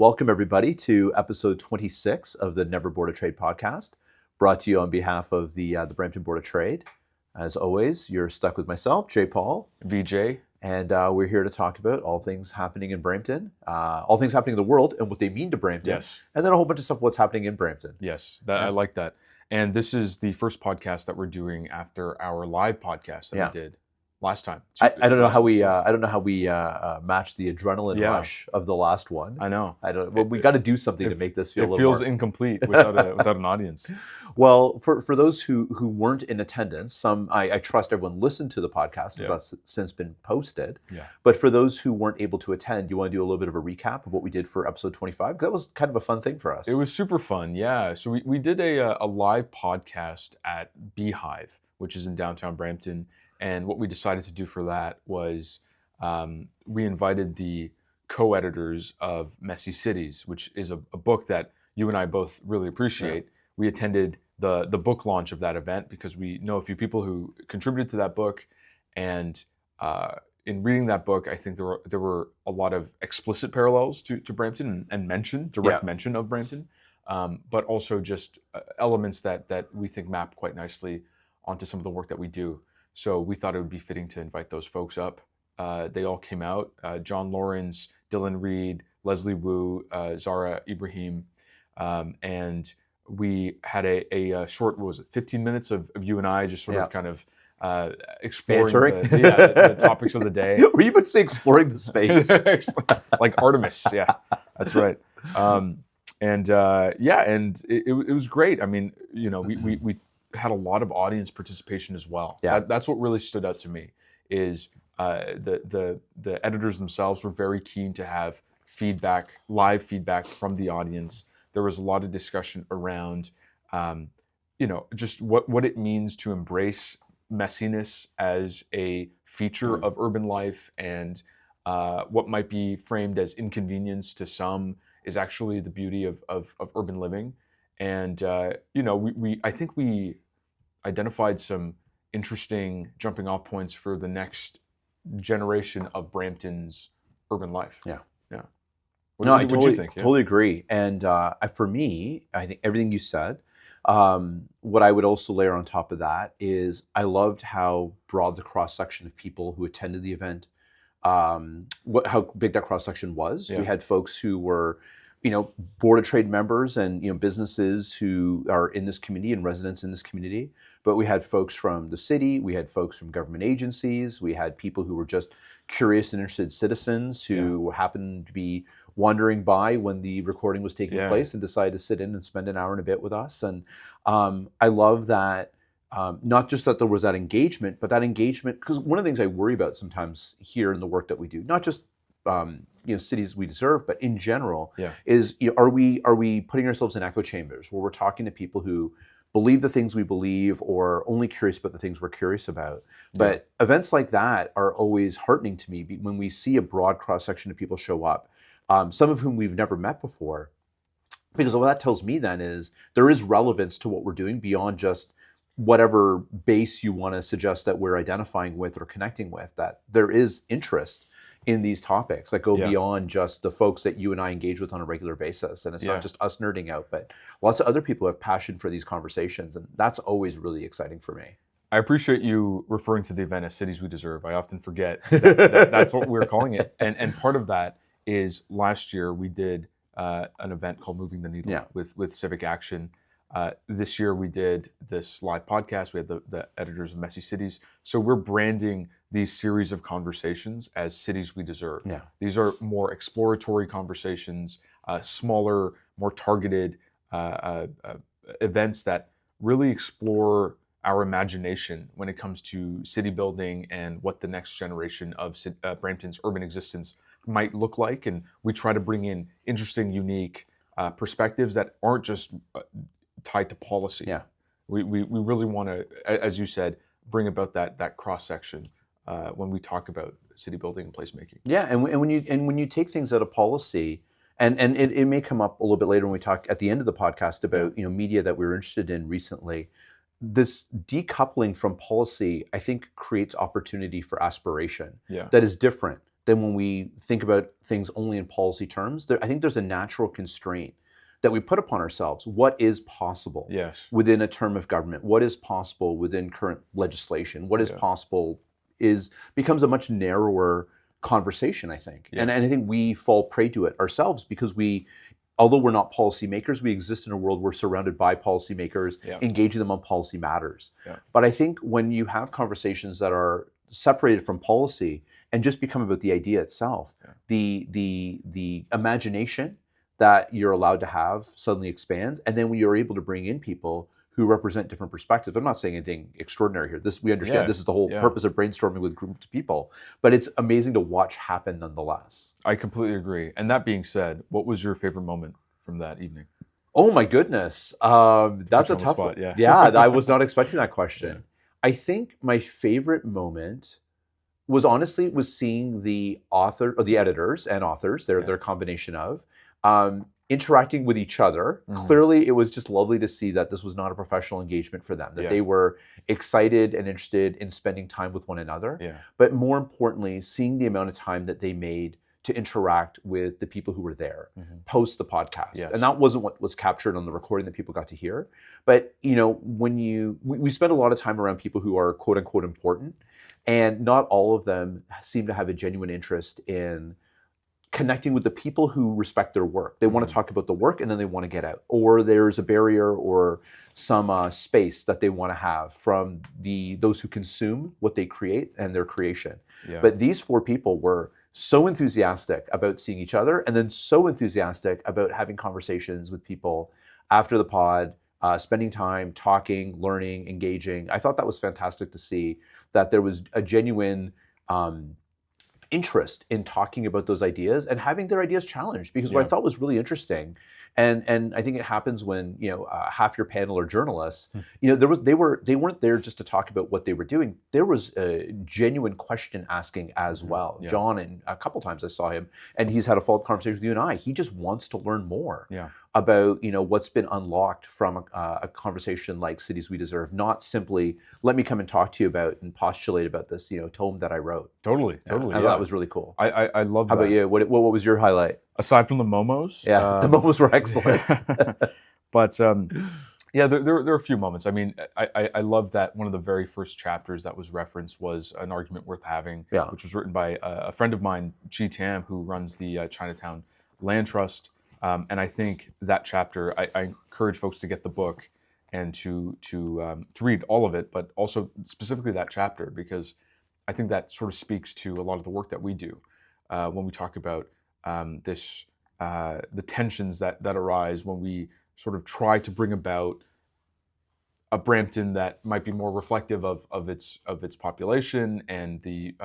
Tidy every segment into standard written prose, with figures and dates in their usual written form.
Welcome everybody to episode 26 of the Board of Trade podcast, brought to you on behalf of the Brampton Board of Trade. As always, you're stuck with myself, Jaipaul, Vijay, and we're here to talk about all things happening in Brampton, all things happening in the world and what they mean to Brampton. Yes. And then a whole bunch of stuff what's happening in Brampton. Yes, I like that. And this is the first podcast that we're doing after our live podcast that we did last time. I don't know how we matched the adrenaline rush of the last one. I know. Well, we got to do something to make this feel. It feels incomplete without an audience. Well, for those who weren't in attendance, I trust everyone listened to the podcast since that's since been posted. Yeah. But for those who weren't able to attend, you want to do a little bit of a recap of what we did for episode 25? Because that was kind of a fun thing for us. It was super fun, yeah. So we did a live podcast at Beehive, which is in downtown Brampton. And what we decided to do for that was we invited the co-editors of Messy Cities, which is a book that you and I both really appreciate. Yeah. We attended the book launch of that event because we know a few people who contributed to that book. And in reading that book, I think there were a lot of explicit parallels to Brampton and direct mention of Brampton, but also just elements that we think map quite nicely onto some of the work that we do. So we thought it would be fitting to invite those folks up. They all came out, John Lawrence, Dylan Reed, Leslie Wu, Zara Ibrahim, and we had a short, 15 minutes of you and I just sort of kind of exploring the topics of the day. Were you about to say exploring the space? Like Artemis, yeah, that's right. And it was great. I mean, we had a lot of audience participation as well. Yeah. That's what really stood out to me is the editors themselves were very keen to have live feedback from the audience. There was a lot of discussion around, just what it means to embrace messiness as a feature of urban life, and what might be framed as inconvenience to some is actually the beauty of urban living. And I think we identified some interesting jumping off points for the next generation of Brampton's urban life. Yeah. What do you think? Totally agree. And for me, I think everything you said. What I would also layer on top of that is I loved how broad the cross section of people who attended the event, how big that cross section was. Yeah. We had folks who were Board of Trade members and, businesses who are in this community and residents in this community. But we had folks from the city, we had folks from government agencies, we had people who were just curious and interested citizens who happened to be wandering by when the recording was taking place and decided to sit in and spend an hour and a bit with us. And I love that, not just that there was that engagement, but that engagement, because one of the things I worry about sometimes here in the work that we do, not just cities we deserve, but in general, is are we putting ourselves in echo chambers where we're talking to people who believe the things we believe or only curious about the things we're curious about? But events like that are always heartening to me when we see a broad cross section of people show up, some of whom we've never met before, because what that tells me then is there is relevance to what we're doing beyond just whatever base you want to suggest that we're identifying with or connecting with, that there is interest in these topics that go beyond just the folks that you and I engage with on a regular basis. And it's not just us nerding out, but lots of other people have passion for these conversations. And that's always really exciting for me. I appreciate you referring to the event as Cities We Deserve. I often forget that's what we're calling it. And part of that is last year we did an event called Moving the Needle with Civic Action. This year we did this live podcast. We had the editors of Messy Cities. So we're branding these series of conversations as Cities We Deserve. Yeah. These are more exploratory conversations, smaller, more targeted events that really explore our imagination when it comes to city building and what the next generation of Brampton's urban existence might look like. And we try to bring in interesting, unique perspectives that aren't just tied to policy. Yeah, we really want to, as you said, bring about that cross section when we talk about city building and placemaking. Yeah, and when you take things out of policy, and it may come up a little bit later when we talk at the end of the podcast about media that we were interested in recently. This decoupling from policy, I think, creates opportunity for aspiration that is different than when we think about things only in policy terms. I think there's a natural constraint that we put upon ourselves. What is possible Yes. within a term of government? What is possible within current legislation? What is possible becomes a much narrower conversation, I think. Yeah. And I think we fall prey to it ourselves because although we're not policymakers, we exist in a world we're surrounded by policymakers, engaging them on policy matters. Yeah. But I think when you have conversations that are separated from policy and just become about the idea itself, the imagination that you're allowed to have suddenly expands. And then when you're able to bring in people who represent different perspectives, I'm not saying anything extraordinary here. We understand this is the whole purpose of brainstorming with groups of people, but it's amazing to watch happen nonetheless. I completely agree. And that being said, what was your favorite moment from that evening? Oh my goodness. That's a tough one. Yeah, I was not expecting that question. Yeah. I think my favorite moment was honestly seeing the author or the editors and authors, their combination of, interacting with each other. Mm-hmm. Clearly, it was just lovely to see that this was not a professional engagement for them, that they were excited and interested in spending time with one another. Yeah. But more importantly, seeing the amount of time that they made to interact with the people who were there post the podcast. Yes. And that wasn't what was captured on the recording that people got to hear. But, when we spend a lot of time around people who are quote unquote important, and not all of them seem to have a genuine interest in connecting with the people who respect their work. They want to talk about the work and then they want to get out. Or there's a barrier or some space that they want to have from those who consume what they create and their creation. Yeah. But these 4 people were so enthusiastic about seeing each other and then so enthusiastic about having conversations with people after the pod, spending time, talking, learning, engaging. I thought that was fantastic to see that there was a genuine interest in talking about those ideas and having their ideas challenged, because what I thought was really interesting, and I think it happens when half your panel are journalists. They weren't there just to talk about what they were doing. There was a genuine question asking as well. Yeah. John, and a couple times I saw him, and he's had a follow-up conversation with you and I. He just wants to learn more about what's been unlocked from a conversation like Cities We Deserve. Not simply let me come and talk to you about and postulate about this tome that I wrote. Totally. I thought that was really cool. I love that. How about you? What was your highlight? Aside from the momos, the momos were excellent. But there are a few moments. I mean, I love that one of the very first chapters that was referenced was an argument worth having, which was written by a friend of mine, Chi Tam, who runs the Chinatown Land Trust. And I think that chapter, I encourage folks to get the book and to read all of it, but also specifically that chapter, because I think that sort of speaks to a lot of the work that we do when we talk about the tensions that arise when we sort of try to bring about a Brampton that might be more reflective of its population and the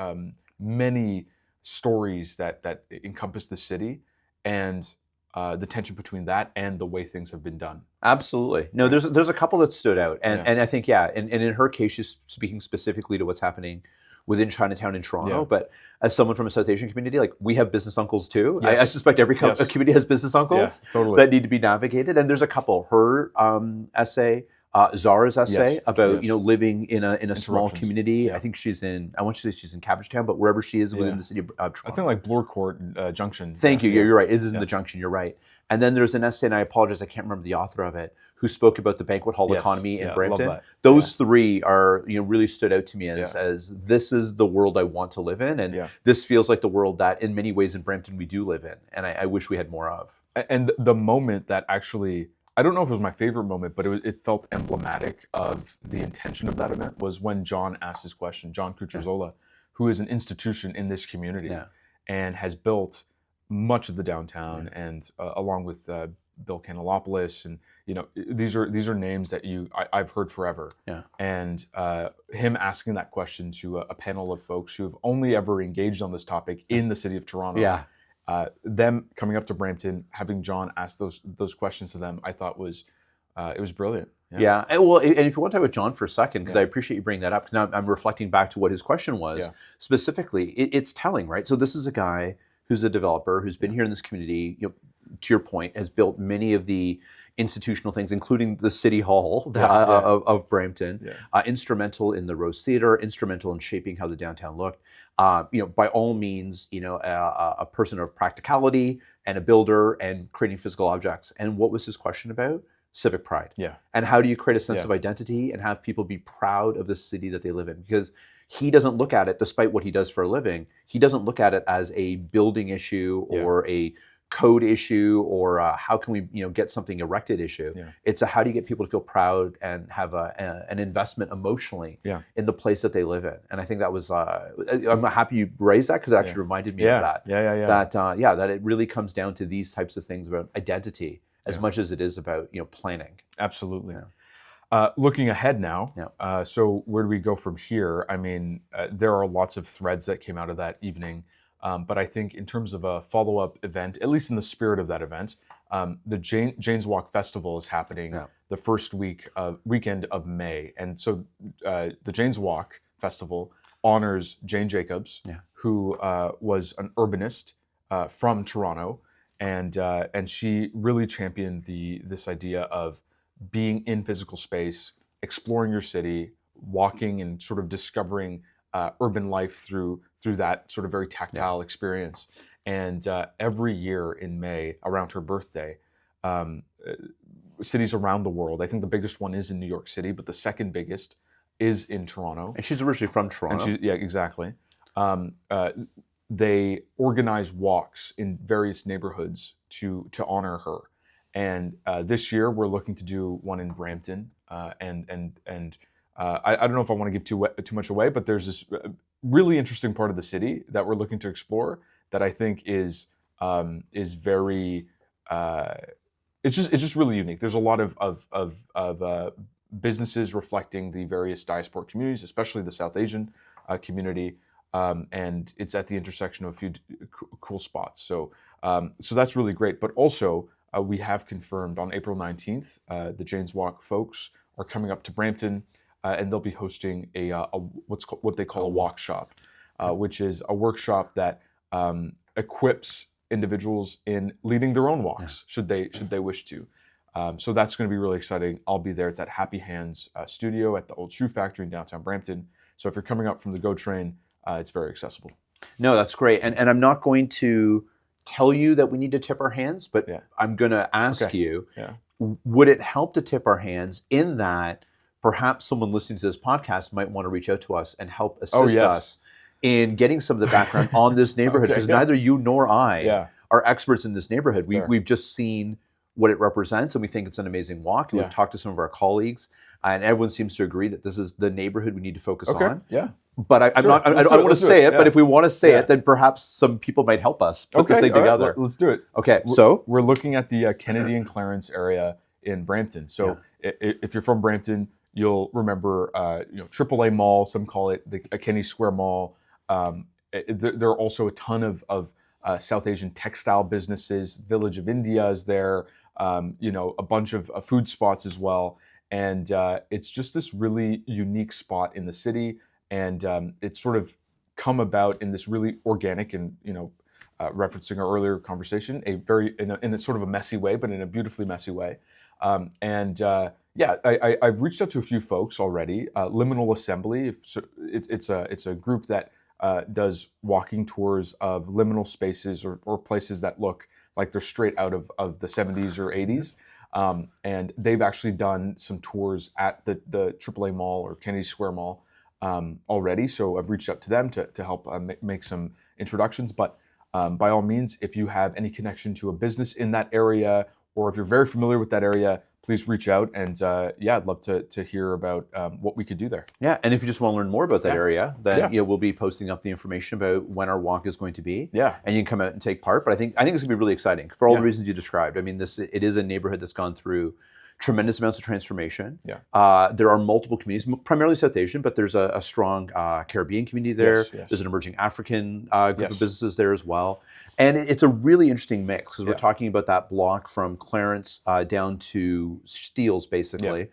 many stories that encompass the city, and the tension between that and the way things have been done. Absolutely. No, there's a couple that stood out, and I think and in her case, she's speaking specifically to what's happening within Chinatown in Toronto. But as someone from a South Asian community, like, we have business uncles too. Yes. I suspect every community has business uncles that need to be navigated. And there's a couple. Her essay, Zara's essay about living in a small community. I think I want to say she's in Cabbagetown, but wherever she is within the city of Toronto. I think like Bloor Court Junction. Thank you. You're right. It is in the Junction. You're right. And then there's an essay, and I apologize, I can't remember the author of it, who spoke about the banquet hall economy in Brampton. Love that. Those 3 are really stood out to me as this is the world I want to live in, and this feels like the world that in many ways in Brampton we do live in, and I wish we had more of. And the moment that actually, I don't know if it was my favorite moment, but it felt emblematic of the intention of that event, was when John asked his question. John Cucurzola, who is an institution in this community and has built much of the downtown, and along with Bill Canelopoulos, and these are names that I've heard forever. And him asking that question to a panel of folks who have only ever engaged on this topic in the city of Toronto. Them coming up to Brampton, having John ask those questions to them, I thought was it was brilliant. Yeah. And if you want to talk about John for a second, because I appreciate you bringing that up, because now I'm reflecting back to what his question was specifically. It's telling, right? So this is a guy who's a developer who's been here in this community. To your point, has built many of the institutional things, including the City Hall of Brampton, instrumental in the Rose Theatre, instrumental in shaping how the downtown looked. By all means, a person of practicality and a builder and creating physical objects. And what was his question about? Civic pride. Yeah. And how do you create a sense of identity and have people be proud of the city that they live in? Because he doesn't look at it, despite what he does for a living, he doesn't look at it as a building issue or a code issue or how can we get something erected issue. It's a how do you get people to feel proud and have an investment emotionally in the place that they live in. And I think that was I'm happy you raised that because it actually reminded me of that. That it really comes down to these types of things about identity as much as it is about planning. Absolutely. Looking ahead now, so where do we go from here? I mean, there are lots of threads that came out of that evening. But I think in terms of a follow-up event, at least in the spirit of that event, the Jane's Walk Festival is happening the first weekend of May. And so the Jane's Walk Festival honors Jane Jacobs, who was an urbanist from Toronto. And she really championed this idea of being in physical space, exploring your city, walking and sort of discovering urban life through that sort of very tactile experience. And every year in May, around her birthday, cities around the world, I think the biggest one is in New York City, but the second biggest is in Toronto. And she's originally from Toronto. Exactly. They organize walks in various neighborhoods to honor her. And this year we're looking to do one in Brampton, I don't know if I want to give too much away, but there's this really interesting part of the city that we're looking to explore that I think is very it's just really unique. There's a lot of businesses reflecting the various diaspora communities, especially the South Asian community, and it's at the intersection of a few cool spots. So that's really great. But also we have confirmed on April 19th, the Jane's Walk folks are coming up to Brampton. And they'll be hosting what they call a walk shop, which is a workshop that equips individuals in leading their own walks, should they wish to. So that's going to be really exciting. I'll be there. It's at Happy Hands Studio at the Old Shoe Factory in downtown Brampton. So if you're coming up from the GO train, it's very accessible. No, that's great. And I'm not going to tell you that we need to tip our hands, but I'm going to ask you, would it help to tip our hands in that perhaps someone listening to this podcast might want to reach out to us and help assist us in getting some of the background on this neighborhood, because neither you nor I are experts in this neighborhood. We've just seen what it represents, and we think it's an amazing walk. And we've talked to some of our colleagues, and everyone seems to agree that this is the neighborhood we need to focus on. But I don't want to say it, but if we want to say it, then perhaps some people might help us put this thing together. Right, let's do it. Okay, so we're looking at the Kennedy and Clarence area in Brampton. So if you're from Brampton, you'll remember, AAA Mall. Some call it the Kennedy Square Mall. There are also a ton of South Asian textile businesses. Village of India is there. A bunch of food spots as well. And it's just this really unique spot in the city. And it's sort of come about in this really organic and referencing our earlier conversation, in a sort of a messy way, but in a beautifully messy way. I've reached out to a few folks already. Liminal Assembly, it's a group that does walking tours of liminal spaces or places that look like they're straight out of the 70s or 80s. And they've actually done some tours at the AAA Mall or Kennedy Square Mall already. So I've reached out to them to help make some introductions. But by all means, if you have any connection to a business in that area, or if you're very familiar with that area, please reach out. And I'd love to hear about what we could do there. Yeah, and if you just want to learn more about that area, then we'll be posting up the information about when our walk is going to be. Yeah, and you can come out and take part. But I think it's going to be really exciting for all the reasons you described. I mean, it is a neighborhood that's gone through tremendous amounts of transformation. There are multiple communities, primarily South Asian, but there's a strong Caribbean community there. There's an emerging African group of businesses there as well. And it's a really interesting mix because we're talking about that block from Clarence down to Steeles, basically.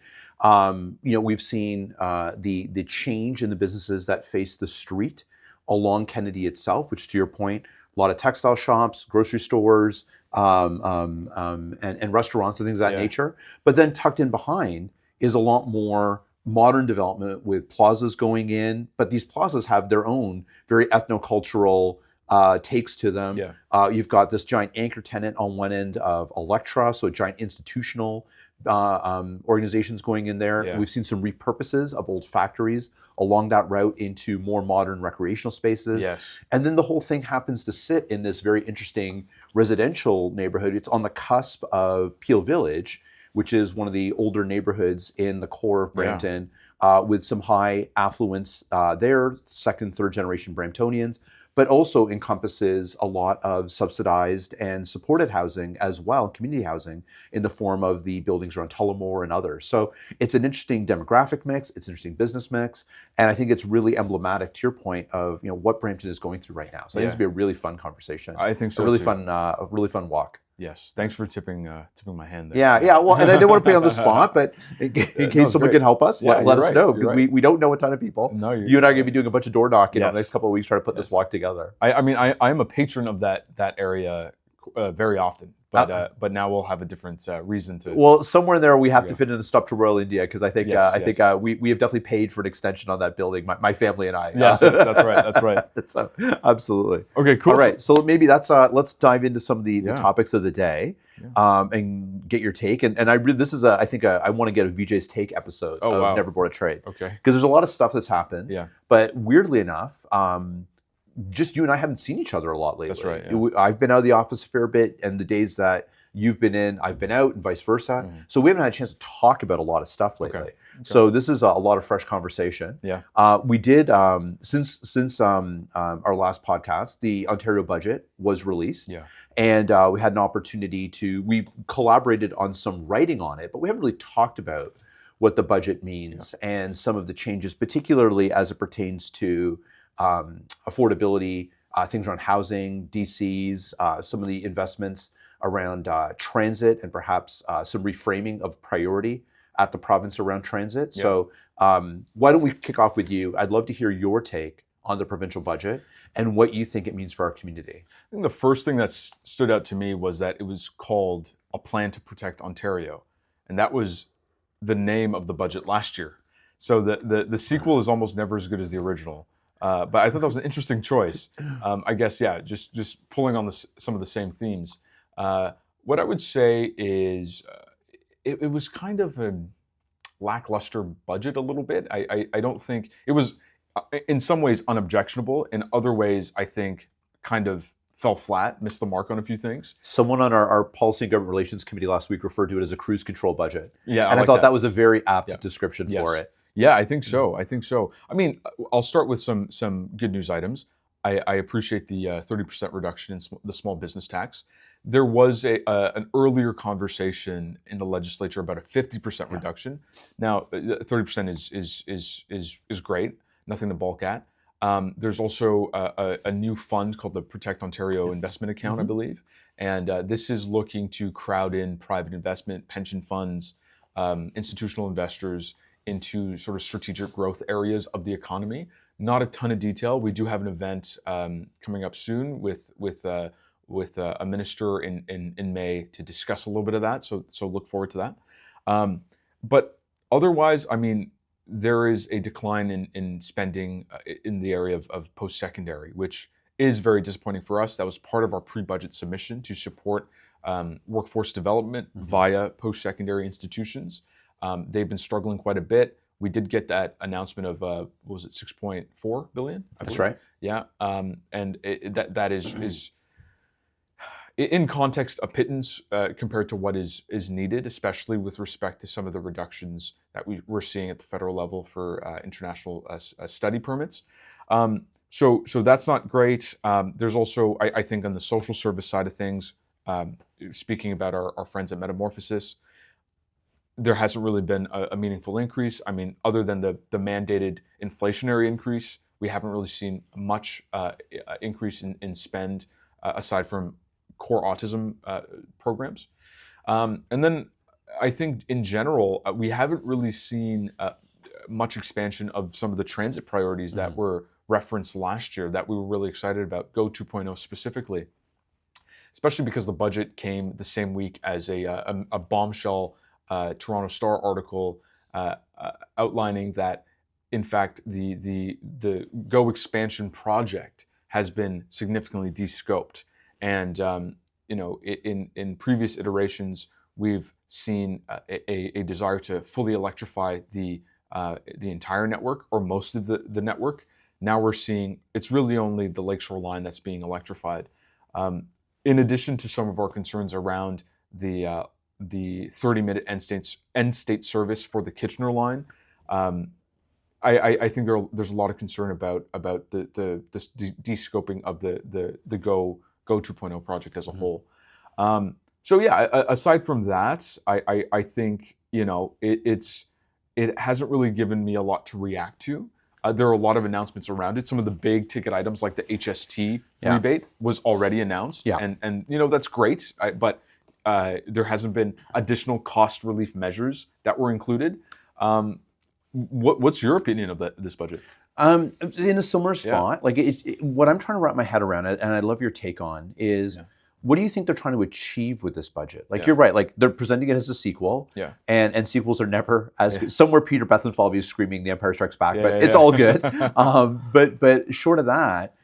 We've seen the change in the businesses that face the street along Kennedy itself, which, to your point, a lot of textile shops, grocery stores, and restaurants and things of that Yeah. nature. But then tucked in behind is a lot more modern development with plazas going in. But these plazas have their own very ethnocultural takes to them. Yeah. You've got this giant anchor tenant on one end of Electra, so a giant institutional organizations going in there. Yeah. We've seen some repurposes of old factories along that route into more modern recreational spaces. Yes. And then the whole thing happens to sit in this very interesting residential neighborhood. It's on the cusp of Peel Village, which is one of the older neighborhoods in the core of Brampton, with some high affluence there, second, third generation Bramptonians, but also encompasses a lot of subsidized and supported housing as well, community housing, in the form of the buildings around Tullamore and others. So it's an interesting demographic mix, it's an interesting business mix, and I think it's really emblematic, to your point, of what Brampton is going through right now. So I think it's going to be a really fun conversation. I think so a really too. a really fun walk. Yes, thanks for tipping my hand there. Yeah. Well, and I didn't want to put you on the spot, but in case someone can help us, let us know, because we don't know a ton of people. No, you and I are going to be doing a bunch of door knocking over the next couple of weeks trying to put Yes. this walk together. I'm a patron of that area very often, but now we'll have a different reason to. Well, somewhere in there we have to fit in a stop to Royal India, because I think we have definitely paid for an extension on that building. My family and I. Yes, that's right. That's right. So, absolutely. Okay, cool. All right, so maybe let's dive into some of the topics of the day, and get your take. And this is I want to get a Vijay's take episode of Never Board of Trade. Okay. Because there's a lot of stuff that's happened. Yeah. But weirdly enough, just you and I haven't seen each other a lot lately. That's right. Yeah. I've been out of the office a fair bit, and the days that you've been in, I've been out, and vice versa. So we haven't had a chance to talk about a lot of stuff lately. Okay. So this is a lot of fresh conversation. Yeah. We did since our last podcast, the Ontario budget was released. Yeah. And we had an opportunity we've collaborated on some writing on it, but we haven't really talked about what the budget means and some of the changes, particularly as it pertains to affordability, things around housing, DCs, some of the investments around transit, and perhaps some reframing of priority at the province around transit. Yeah. So why don't we kick off with you? I'd love to hear your take on the provincial budget and what you think it means for our community. I think the first thing that stood out to me was that it was called A Plan to Protect Ontario. And that was the name of the budget last year. So the sequel is almost never as good as the original. But I thought that was an interesting choice. I guess, just pulling on some of the same themes. What I would say is it was kind of a lackluster budget a little bit. I don't think it was, in some ways, unobjectionable. In other ways, I think kind of fell flat, missed the mark on a few things. Someone on our Policy and Government Relations Committee last week referred to it as a cruise control budget. Yeah, and I thought that was a very apt description for it. Yeah, I think so. I mean, I'll start with some good news items. I appreciate the 30% reduction in the small business tax. There was an earlier conversation in the legislature about a 50% reduction. Now, 30% is great, nothing to balk at. There's also a new fund called the Protect Ontario Investment Account, I believe, and this is looking to crowd in private investment, pension funds, institutional investors into sort of strategic growth areas of the economy. Not a ton of detail. We do have an event coming up soon with a minister in May to discuss a little bit of that. So look forward to that. But otherwise, I mean, there is a decline in spending in the area of post-secondary, which is very disappointing for us. That was part of our pre-budget submission to support workforce development via post-secondary institutions. They've been struggling quite a bit. We did get that announcement of, what was it, $6.4 billion? That's right. Yeah, and that is in context a pittance compared to what is needed, especially with respect to some of the reductions that we're seeing at the federal level for international study permits. So that's not great. There's also, I think, on the social service side of things, speaking about our friends at Metamorphosis, there hasn't really been a meaningful increase. I mean, other than the mandated inflationary increase, we haven't really seen much increase in spend aside from core autism programs. And then I think in general, we haven't really seen much expansion of some of the transit priorities that were referenced last year that we were really excited about, Go 2.0 specifically. especially because the budget came the same week as a bombshell Toronto Star article outlining that, in fact, the GO expansion project has been significantly de-scoped. And in previous iterations, we've seen a desire to fully electrify the entire network or most of the network. Now we're seeing it's really only the Lakeshore line that's being electrified. In addition to some of our concerns around the 30-minute end state service for the Kitchener line, I think there's a lot of concern about the de-scoping of the GO 2.0 project as a whole. So yeah, aside from that, I think it hasn't really given me a lot to react to. There are a lot of announcements around it. Some of the big ticket items like the HST rebate was already announced, and that's great. But there hasn't been additional cost relief measures that were included. What's your opinion of this budget? In a similar spot, what I'm trying to wrap my head around it, and I love your take on, is what do you think they're trying to achieve with this budget? You're right, they're presenting it as a sequel, and sequels are never as good. Somewhere Peter Bethlenfalvy is screaming The Empire Strikes Back, but it's all good. But short of that,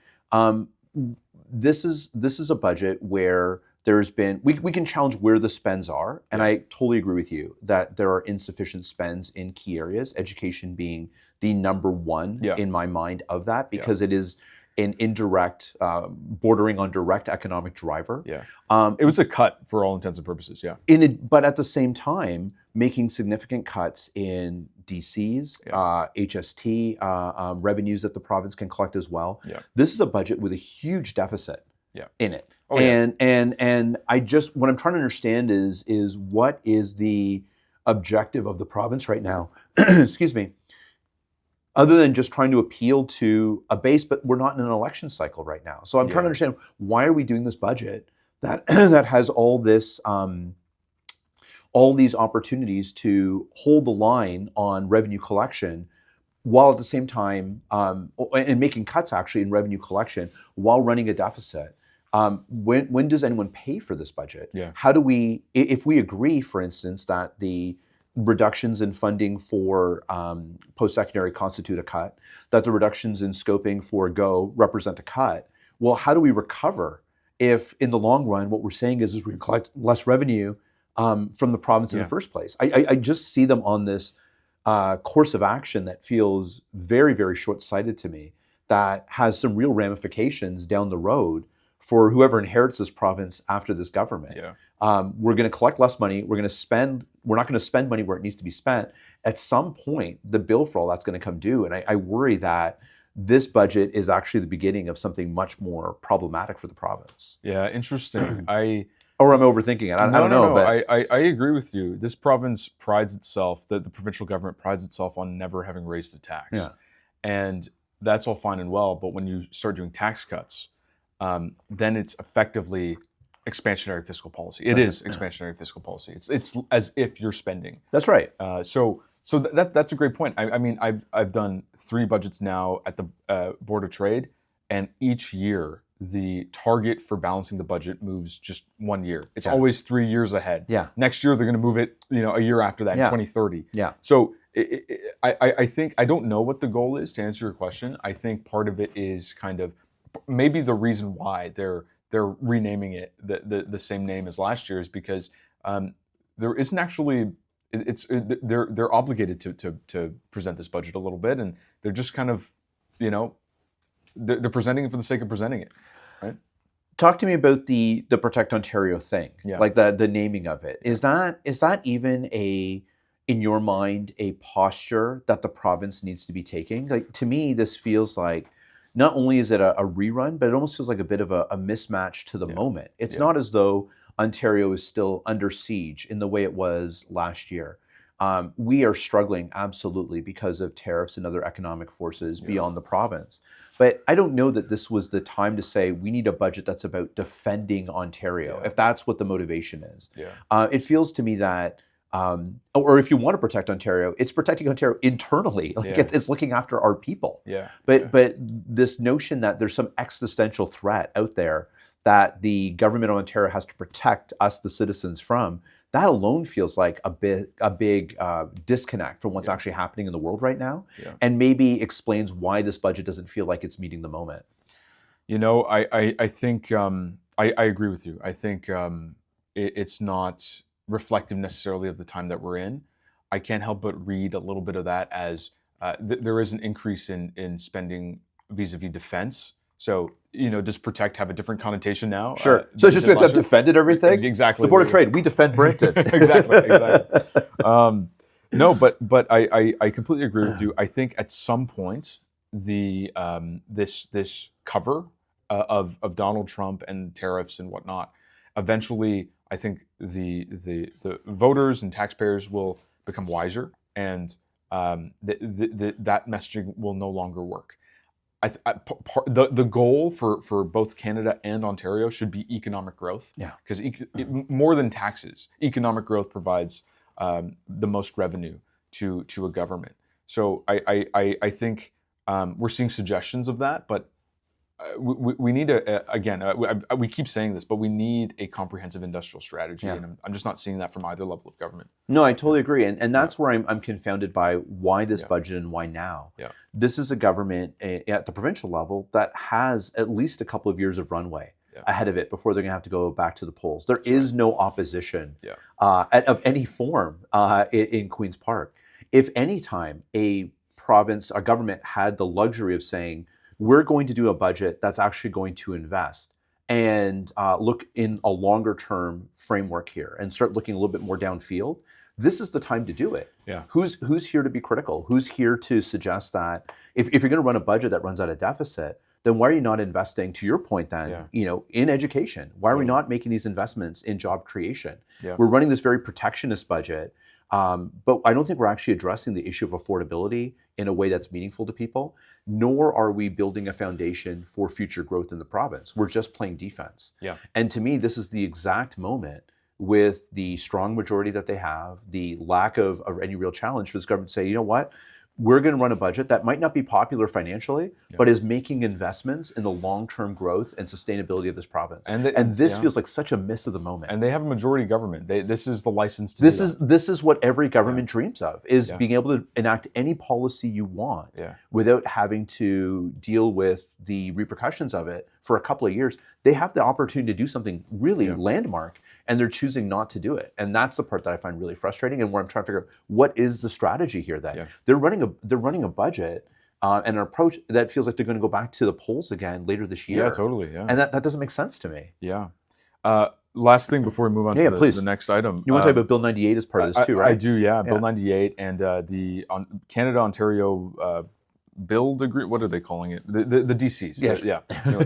this is a budget where there's been, we can challenge where the spends are, and I totally agree with you that there are insufficient spends in key areas, education being the number one in my mind of that, because it is an indirect, bordering on direct economic driver. It was a cut for all intents and purposes, but at the same time, making significant cuts in DCs, HST, revenues that the province can collect as well. This is a budget with a huge deficit in it. And I just, what I'm trying to understand is what is the objective of the province right now, excuse me, other than just trying to appeal to a base, but we're not in an election cycle right now. So I'm trying to understand, why are we doing this budget that that has all this, all these opportunities to hold the line on revenue collection, while at the same time, and making cuts actually in revenue collection while running a deficit. When does anyone pay for this budget? How do we, if we agree, for instance, that the reductions in funding for post-secondary constitute a cut, that the reductions in scoping for GO represent a cut, well, how do we recover if in the long run what we're saying is we collect less revenue from the province in the first place? I just see them on this course of action that feels very, very short-sighted to me, that has some real ramifications down the road for whoever inherits this province after this government. We're going to collect less money. We're not going to spend money where it needs to be spent. At some point, the bill for all that's going to come due. And I worry that this budget is actually the beginning of something much more problematic for the province. Interesting. Or I'm overthinking it. I don't know. But I agree with you. This province prides itself, the provincial government prides itself on never having raised a tax. And that's all fine and well. But when you start doing tax cuts, then it's effectively expansionary fiscal policy. It is expansionary fiscal policy. It's as if you're spending. That's right. So that's a great point. I mean, I've done 3 budgets now at the Board of Trade, and each year the target for balancing the budget moves just 1 year. It's always 3 years ahead. Next year they're going to move it, a year after that, 2030. So I think, I don't know what the goal is, to answer your question. I think part of it is kind of maybe the reason why they're renaming it the same name as last year is because there isn't actually, they're obligated to present this budget a little bit, and they're just kind of, they're presenting it for the sake of presenting it, right? Talk to me about the Protect Ontario thing, like the naming of it. Is that even in your mind, a posture that the province needs to be taking? Like, to me, this feels like, not only is it a rerun, but it almost feels like a bit of a mismatch to the moment. It's not as though Ontario is still under siege in the way it was last year. We are struggling absolutely because of tariffs and other economic forces beyond the province. But I don't know that this was the time to say we need a budget that's about defending Ontario, if that's what the motivation is. It feels to me that, or if you want to protect Ontario, it's protecting Ontario internally. It's looking after our people. But this notion that there's some existential threat out there that the government of Ontario has to protect us, the citizens, from, that alone feels like a big disconnect from what's actually happening in the world right now, and maybe explains why this budget doesn't feel like it's meeting the moment. I think I agree with you. I think it's not reflective necessarily of the time that we're in. I can't help but read a little bit of that as there is an increase in spending vis-a-vis defense. So, does protect have a different connotation now? Sure. So it's just we have to have defended everything? Exactly. The Board of Trade, we defend Brampton. Exactly. No, but I completely agree with you. I think at some point the this cover of Donald Trump and tariffs and whatnot, eventually I think the voters and taxpayers will become wiser, and that messaging will no longer work. The goal for both Canada and Ontario should be economic growth. Yeah. Because more than taxes, economic growth provides the most revenue to a government. So I think we're seeing suggestions of that, but we need we keep saying this, but we need a comprehensive industrial strategy, and I'm just not seeing that from either level of government. No, I totally agree, and that's where I'm confounded by why this budget and why now. Yeah. This is a government at the provincial level that has at least a couple of years of runway ahead of it before they're going to have to go back to the polls. There is no opposition of any form in Queen's Park. If any time a government had the luxury of saying, we're going to do a budget that's actually going to invest and look in a longer term framework here and start looking a little bit more downfield, this is the time to do it. Yeah. Who's here to be critical? Who's here to suggest that if you're going to run a budget that runs at a deficit, then why are you not investing, to your point then, in education? Why are we not making these investments in job creation? Yeah. We're running this very protectionist budget, but I don't think we're actually addressing the issue of affordability in a way that's meaningful to people, nor are we building a foundation for future growth in the province. We're just playing defense. Yeah. And to me, this is the exact moment, with the strong majority that they have, the lack of any real challenge, for this government to say, you know what? We're going to run a budget that might not be popular financially, but is making investments in the long-term growth and sustainability of this province. And this feels like such a miss of the moment. And they have a majority government. This is the license to This is what every government dreams of, is being able to enact any policy you want without having to deal with the repercussions of it for a couple of years. They have the opportunity to do something really landmark, and they're choosing not to do it. And that's the part that I find really frustrating, and where I'm trying to figure out, what is the strategy here then? They're running a budget and an approach that feels like they're going to go back to the polls again later this year. Yeah, totally. Yeah. And that doesn't make sense to me. Yeah. Last thing before we move on to the next item. You want to talk about Bill 98 as part of this too, right? I do, yeah. Bill 98 and the Canada-Ontario build agreement. What are they calling it? The DCs. Yeah. Anyway,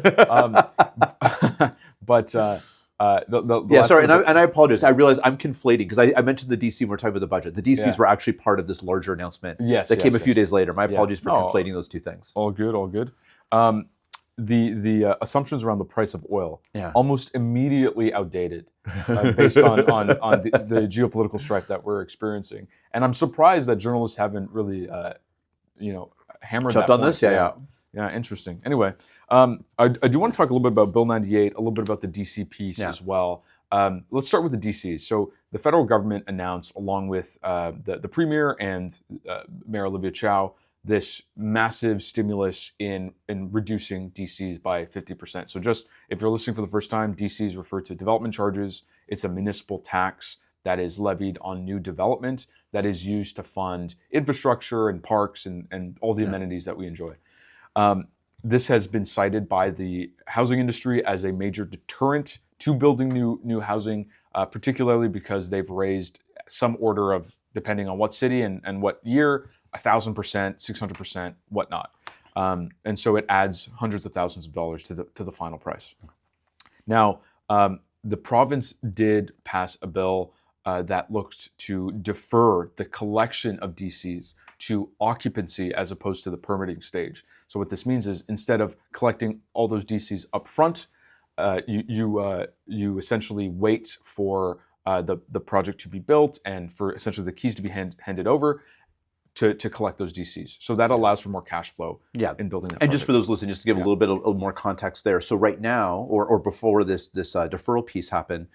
sorry, and I apologize. I realize I'm conflating, because I mentioned the DC when we're talking about the budget. The DCs were actually part of this larger announcement that came a few days later. My apologies for conflating those two things. All good. The assumptions around the price of oil almost immediately outdated based on the geopolitical strife that we're experiencing. And I'm surprised that journalists haven't really hammered jumped that on point. this. Yeah. Yeah, interesting. Anyway, I do want to talk a little bit about Bill 98, a little bit about the DC piece as well. Let's start with the DCs. So the federal government announced, along with the Premier and Mayor Olivia Chow, this massive stimulus in reducing DCs by 50%. So just, if you're listening for the first time, DCs refer to development charges. It's a municipal tax that is levied on new development that is used to fund infrastructure and parks and all the amenities that we enjoy. This has been cited by the housing industry as a major deterrent to building new housing, particularly because they've raised some order of, depending on what city and what year, 1,000%, 600%, whatnot. And so it adds hundreds of thousands of dollars to the final price. Now, the province did pass a bill that looked to defer the collection of DCs to occupancy as opposed to the permitting stage. So what this means is, instead of collecting all those DCs up front, you essentially wait for the project to be built and for essentially the keys to be handed over. to collect those DCs. So that allows for more cash flow Yeah. in building that And just project. for those listening, just to give a little bit of more context there. So right now, or before this deferral piece happened,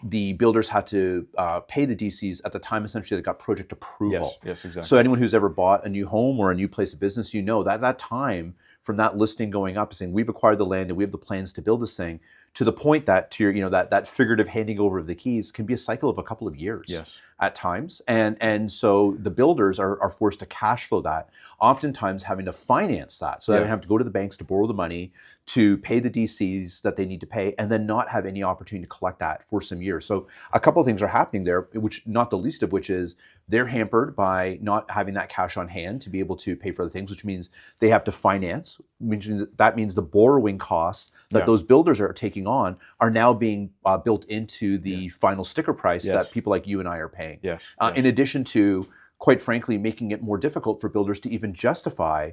the builders had to pay the DCs at the time essentially they got project approval. Yes, exactly. So anyone who's ever bought a new home or a new place of business, you know that time from that listing going up, saying we've acquired the land and we have the plans to build this thing, to the point that to your, that figurative handing over of the keys can be a cycle of a couple of years. Yes. At times, and so the builders are forced to cash flow that, oftentimes having to finance that, so they have to go to the banks to borrow the money to pay the DCs that they need to pay, and then not have any opportunity to collect that for some years. So a couple of things are happening there, which not the least of which is they're hampered by not having that cash on hand to be able to pay for other things, which means they have to finance, which means that means the borrowing costs that those builders are taking on are now being built into the final sticker price that people like you and I are paying. Yes. In addition to, quite frankly, making it more difficult for builders to even justify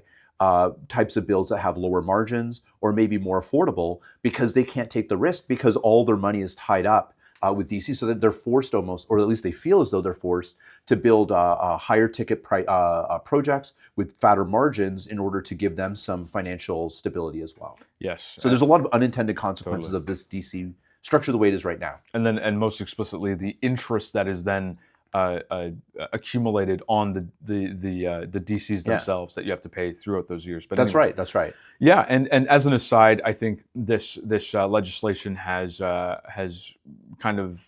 types of builds that have lower margins or maybe more affordable, because they can't take the risk because all their money is tied up with DC, so that they're forced almost, or at least they feel as though they're forced to build higher ticket projects with fatter margins in order to give them some financial stability as well. Yes. So there's a lot of unintended consequences of this DC structure the way it is right now. And most explicitly, the interest that is then accumulated on the DCs themselves that you have to pay throughout those years. But that's anyway. right. Yeah, and as an aside, I think this legislation has kind of,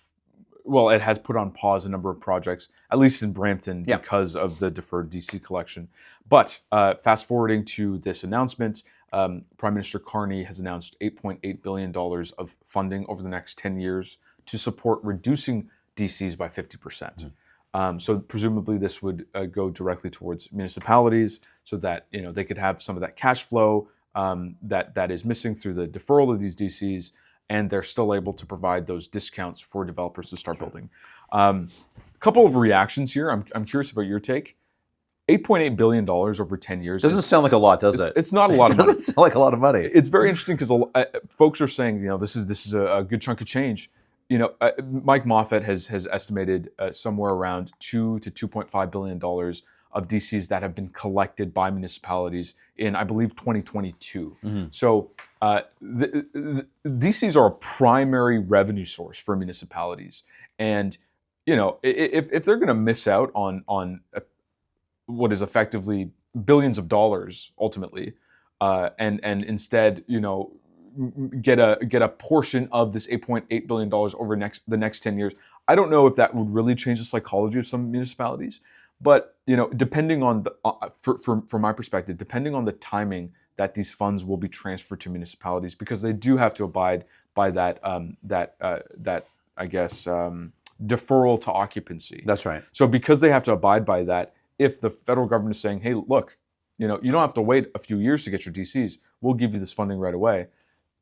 well, it has put on pause a number of projects, at least in Brampton, because of the deferred DC collection. But fast forwarding to this announcement, Prime Minister Carney has announced $8.8 billion of funding over the next 10 years to support reducing DCs by 50%. So presumably this would go directly towards municipalities, so that they could have some of that cash flow that is missing through the deferral of these DCs, and they're still able to provide those discounts for developers to start building. A couple of reactions here. I'm curious about your take. $8.8 billion over 10 years. Doesn't sound like a lot, does it? It's not a lot of money. It doesn't sound like a lot of money. It's very interesting because folks are saying, this is a good chunk of change. Mike Moffat has estimated somewhere around $2 to $2.5 billion of DCs that have been collected by municipalities in, I believe, 2022. So the DCs are a primary revenue source for municipalities, and if they're going to miss out on what is effectively billions of dollars ultimately, and instead get a portion of this $8.8 billion over the next 10 years. I don't know if that would really change the psychology of some municipalities, but depending on from my perspective, depending on the timing that these funds will be transferred to municipalities, because they do have to abide by that I guess deferral to occupancy. That's right. So because they have to abide by that, if the federal government is saying, hey, look, you don't have to wait a few years to get your DCs, we'll give you this funding right away,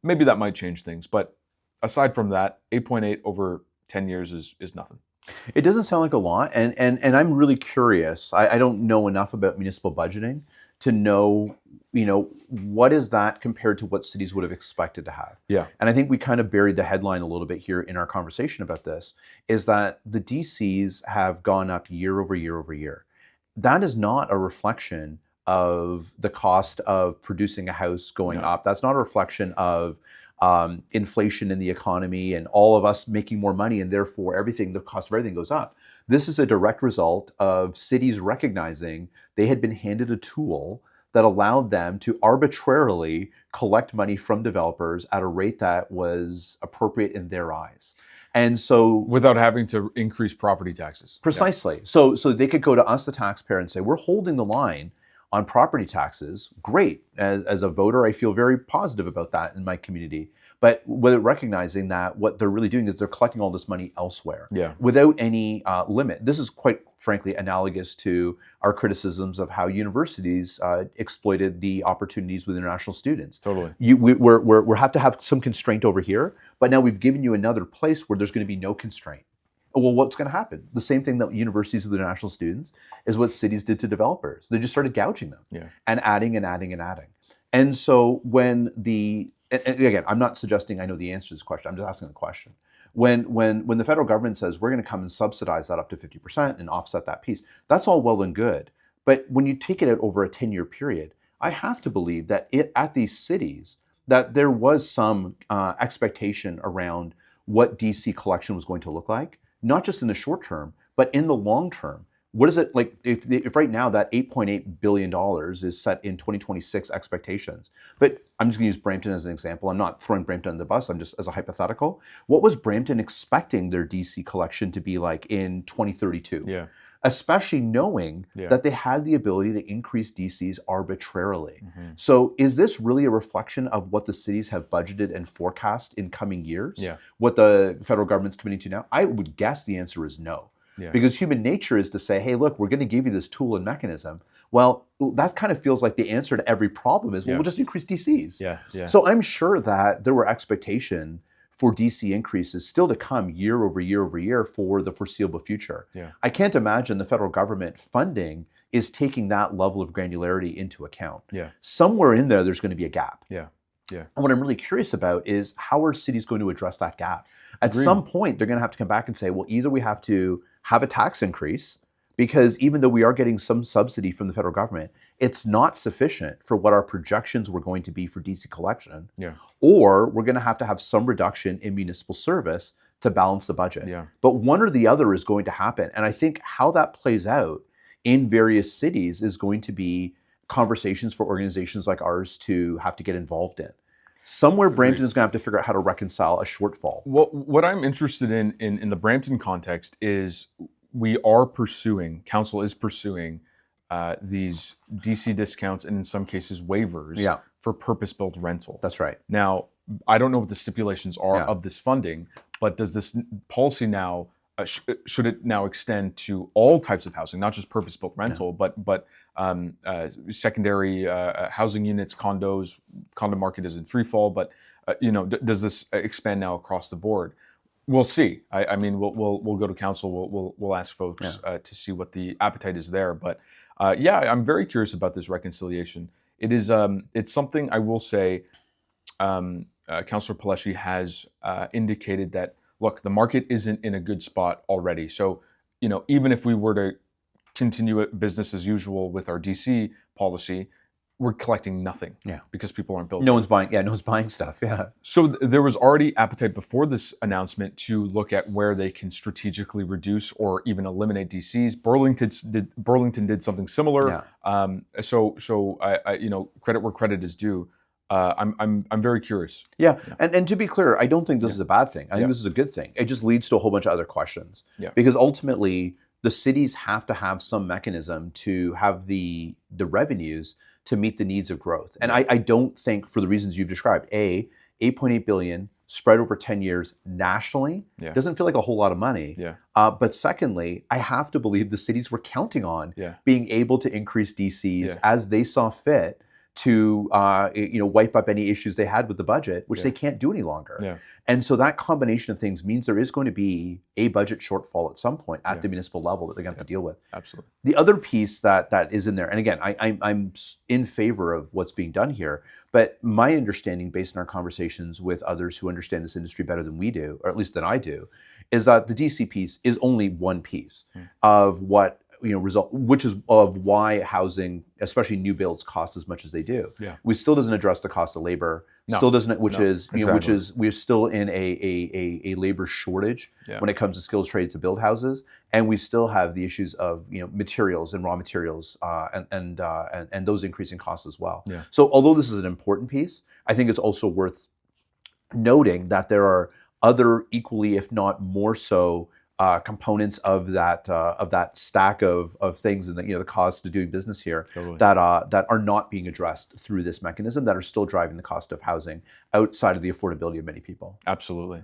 maybe that might change things. But aside from that, 8.8 over 10 years is nothing. It doesn't sound like a lot, and I'm really curious. I don't know enough about municipal budgeting to know, what is that compared to what cities would have expected to have. Yeah. And I think we kind of buried the headline a little bit here in our conversation about this, is that the DCs have gone up year over year over year. That is not a reflection of the cost of producing a house going up. That's not a reflection of inflation in the economy and all of us making more money, and therefore the cost of everything goes up. This is a direct result of cities recognizing they had been handed a tool that allowed them to arbitrarily collect money from developers at a rate that was appropriate in their eyes. And so, without having to increase property taxes. Precisely. Yeah. So they could go to us, the taxpayer, and say, we're holding the line on property taxes. Great. As a voter, I feel very positive about that in my community. But without recognizing that what they're really doing is they're collecting all this money elsewhere without any limit. This is quite frankly analogous to our criticisms of how universities exploited the opportunities with international students. Totally. We have to have some constraint over here, but now we've given you another place where there's going to be no constraint. Well, what's going to happen? The same thing that universities with international students is what cities did to developers. They just started gouging them and adding and adding and adding. And so when and again, I'm not suggesting I know the answer to this question. I'm just asking the question. When the federal government says we're going to come and subsidize that up to 50% and offset that piece, that's all well and good. But when you take it out over a 10-year period, I have to believe that at these cities, that there was some expectation around what DC collection was going to look like, not just in the short term, but in the long term. What is it like if right now that $8.8 billion is set in 2026 expectations? But I'm just going to use Brampton as an example. I'm not throwing Brampton under the bus. I'm just as a hypothetical. What was Brampton expecting their DC collection to be like in 2032? Yeah. Especially knowing that they had the ability to increase DCs arbitrarily. Mm-hmm. So is this really a reflection of what the cities have budgeted and forecast in coming years? Yeah. What the federal government's committing to now? I would guess the answer is no. Yeah. Because human nature is to say, hey, look, we're going to give you this tool and mechanism. Well, that kind of feels like the answer to every problem is, well, we'll just increase DCs. Yeah. Yeah. So I'm sure that there were expectations for DC increases still to come year over year over year for the foreseeable future. Yeah. I can't imagine the federal government funding is taking that level of granularity into account. Yeah. Somewhere in there, there's going to be a gap. Yeah. Yeah. And what I'm really curious about is how are cities going to address that gap? At some point, they're going to have to come back and say, well, either we have to have a tax increase, because even though we are getting some subsidy from the federal government, it's not sufficient for what our projections were going to be for DC collection. Yeah. Or we're going to have some reduction in municipal service to balance the budget. Yeah. But one or the other is going to happen. And I think how that plays out in various cities is going to be conversations for organizations like ours to have to get involved in. Somewhere Brampton is going to have to figure out how to reconcile a shortfall. What I'm interested in the Brampton context is council is pursuing these DC discounts and in some cases waivers for purpose-built rental. That's right. Now, I don't know what the stipulations are of this funding, but does this policy now, should it now extend to all types of housing, not just purpose-built rental, but secondary housing units, condos? Condo market is in free fall, but does this expand now across the board? We'll see. I mean, we'll go to council. We'll ask folks to see what the appetite is there. But I'm very curious about this reconciliation. It is it's something I will say. Councillor Pellecci has indicated that, look, the market isn't in a good spot already. So, even if we were to continue business as usual with our DC policy, we're collecting nothing because people aren't building. No one's buying stuff. Yeah. So there was already appetite before this announcement to look at where they can strategically reduce or even eliminate DCs. Burlington did something similar. Yeah. So I credit where credit is due. I'm very curious. Yeah. And to be clear, I don't think this is a bad thing. I think this is a good thing. It just leads to a whole bunch of other questions. Yeah. Because ultimately, the cities have to have some mechanism to have the revenues to meet the needs of growth. And I don't think, for the reasons you've described, $8.8 billion spread over 10 years nationally doesn't feel like a whole lot of money. Yeah. But secondly, I have to believe the cities were counting on being able to increase DCs as they saw fit to wipe up any issues they had with the budget, which they can't do any longer. Yeah. And so that combination of things means there is going to be a budget shortfall at some point at the municipal level that they're going to have to deal with. Absolutely. The other piece that is in there, and again, I'm in favor of what's being done here, but my understanding, based on our conversations with others who understand this industry better than we do, or at least than I do, is that the DC piece is only one piece of what which is of why housing, especially new builds, cost as much as they do. Yeah. We still doesn't address the cost of labor. No. Still doesn't, which is we're still in a labor shortage when it comes to skills trades to build houses, and we still have the issues of materials and raw materials and those increasing costs as well. Yeah. So although this is an important piece, I think it's also worth noting that there are other equally, if not more so, components of that stack of things and the cost of doing business here that are not being addressed through this mechanism, that are still driving the cost of housing outside of the affordability of many people. Absolutely.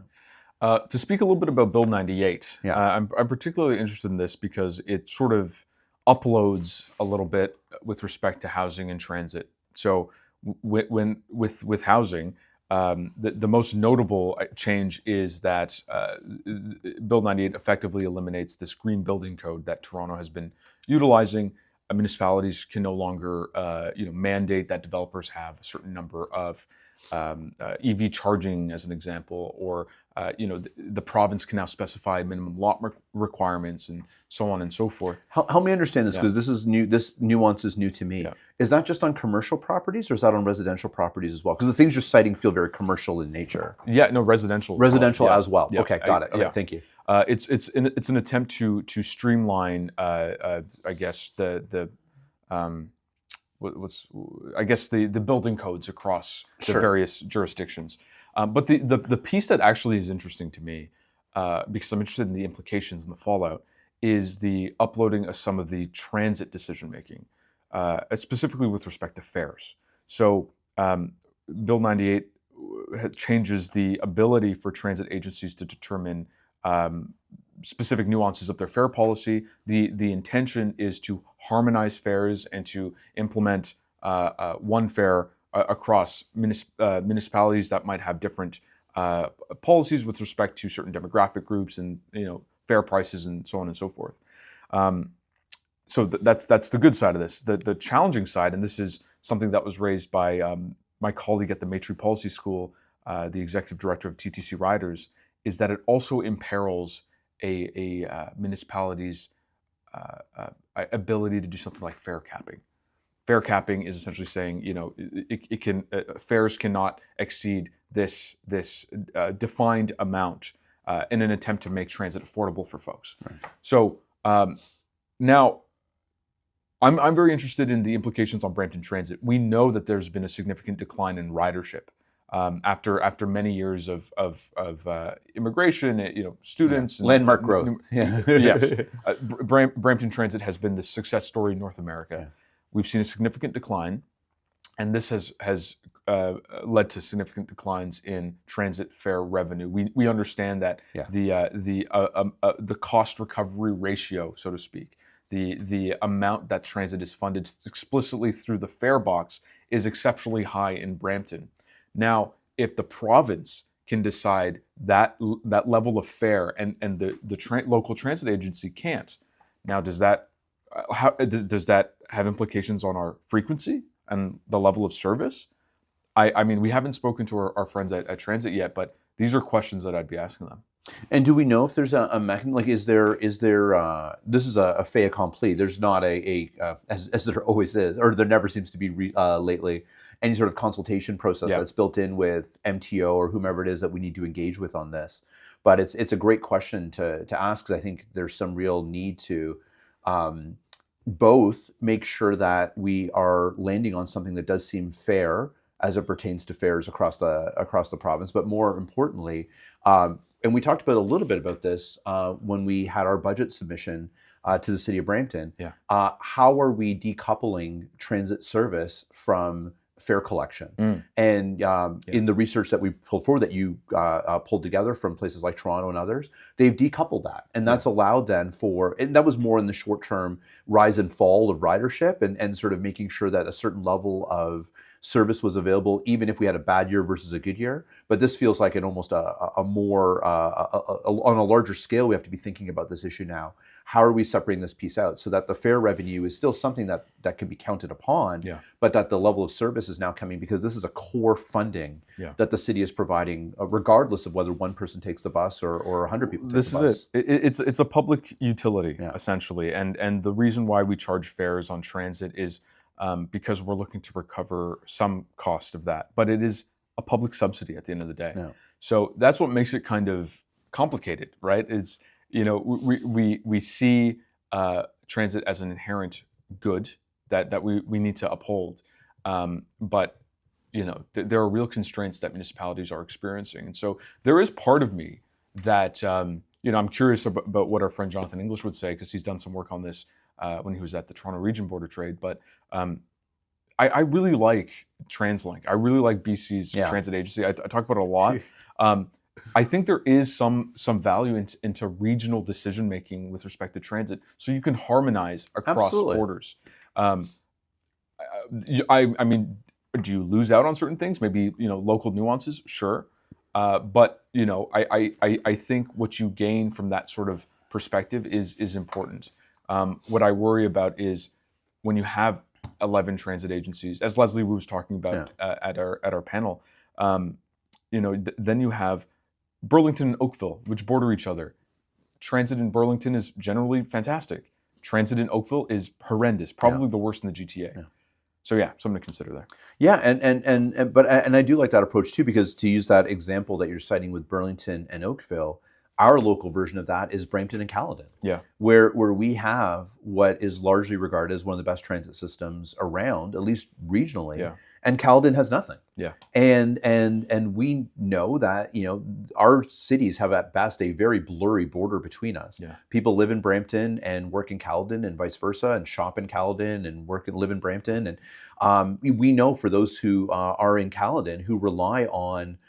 To speak a little bit about Bill 98, I'm particularly interested in this because it sort of uploads a little bit with respect to housing and transit. So with housing, the most notable change is that Bill 98 effectively eliminates this green building code that Toronto has been utilizing. Municipalities can no longer mandate that developers have a certain number of EV charging as an example, or the province can now specify minimum lot requirements and so on and so forth. Help me understand this, because this is new. This nuance is new to me. Yeah. Is that just on commercial properties, or is that on residential properties as well? Because the things you're citing feel very commercial in nature. Yeah, no, residential. Residential Yeah. as well. Yeah. Okay, got it. All right, thank you. It's an attempt to streamline, I guess the the building codes across the various jurisdictions. But the piece that actually is interesting to me, because I'm interested in the implications and the fallout, is the uploading of some of the transit decision making, specifically with respect to fares. So Bill 98 changes the ability for transit agencies to determine specific nuances of their fare policy. The intention is to harmonize fares and to implement one fare across municipalities that might have different policies with respect to certain demographic groups and fare prices and so on and so forth. So that's the good side of this. The challenging side, and this is something that was raised by my colleague at the Maitre Policy School, the executive director of TTC Riders, is that it also imperils a municipality's ability to do something like fare capping. Fare capping is essentially saying, it can fares cannot exceed this defined amount in an attempt to make transit affordable for folks. Right. So now, I'm very interested in the implications on Brampton Transit. We know that there's been a significant decline in ridership after many years of immigration, students, and landmark growth. Yes, Brampton Transit has been the success story in North America. Yeah. We've seen a significant decline, and this has led to significant declines in transit fare revenue. We understand that the cost recovery ratio, so to speak, the amount that transit is funded explicitly through the fare box is exceptionally high in Brampton. Now, if the province can decide that level of fare and the local transit agency can't, now does that have implications on our frequency and the level of service? I mean, we haven't spoken to our friends at Transit yet, but these are questions that I'd be asking them. And do we know if there's a mechanism? Like, is there? This is a fait accompli. There's not as there always is, or there never seems to be lately, any sort of consultation process that's built in with MTO or whomever it is that we need to engage with on this. But it's a great question to ask, because I think there's some real need to both make sure that we are landing on something that does seem fair as it pertains to fares across the province, but more importantly. And we talked about a little bit about this when we had our budget submission to the city of Brampton. Yeah. How are we decoupling transit service from fare collection? And in the research that we pulled forward, that you pulled together from places like Toronto and others, they've decoupled that. And that's allowed then and that was more in the short term rise and fall of ridership and sort of making sure that a certain level of service was available, even if we had a bad year versus a good year. But this feels like an almost a more, on a larger scale, we have to be thinking about this issue now. How are we separating this piece out so that the fare revenue is still something that can be counted upon, but that the level of service is now coming, because this is a core funding that the city is providing, regardless of whether one person takes the bus or 100 people take the bus. This is it. It's a public utility, essentially. And the reason why we charge fares on transit is because we're looking to recover some cost of that. But it is a public subsidy at the end of the day. Yeah. So that's what makes it kind of complicated, right? It's, we see transit as an inherent good that we need to uphold. But, there are real constraints that municipalities are experiencing. And so there is part of me that, I'm curious about what our friend Jonathan English would say, because he's done some work on this when he was at the Toronto Region Board of Trade. But I really like TransLink. I really like BC's transit agency. I talk about it a lot. I think there is some value into regional decision making with respect to transit, so you can harmonize across borders. I mean, do you lose out on certain things? Maybe local nuances, sure. But I think what you gain from that sort of perspective is important. What I worry about is when you have 11 transit agencies, as Leslie Wu was talking about at our panel. Then you have Burlington and Oakville, which border each other. Transit in Burlington is generally fantastic. Transit in Oakville is horrendous, probably the worst in the GTA. Yeah. So yeah, something to consider there. Yeah, and I do like that approach too, because to use that example that you're citing with Burlington and Oakville, our local version of that is Brampton and Caledon. Yeah. Where we have what is largely regarded as one of the best transit systems around, at least regionally. Yeah. And Caledon has nothing. Yeah. And we know that, our cities have at best a very blurry border between us. Yeah. People live in Brampton and work in Caledon and vice versa, and shop in Caledon and live in Brampton. And we know for those who are in Caledon who rely on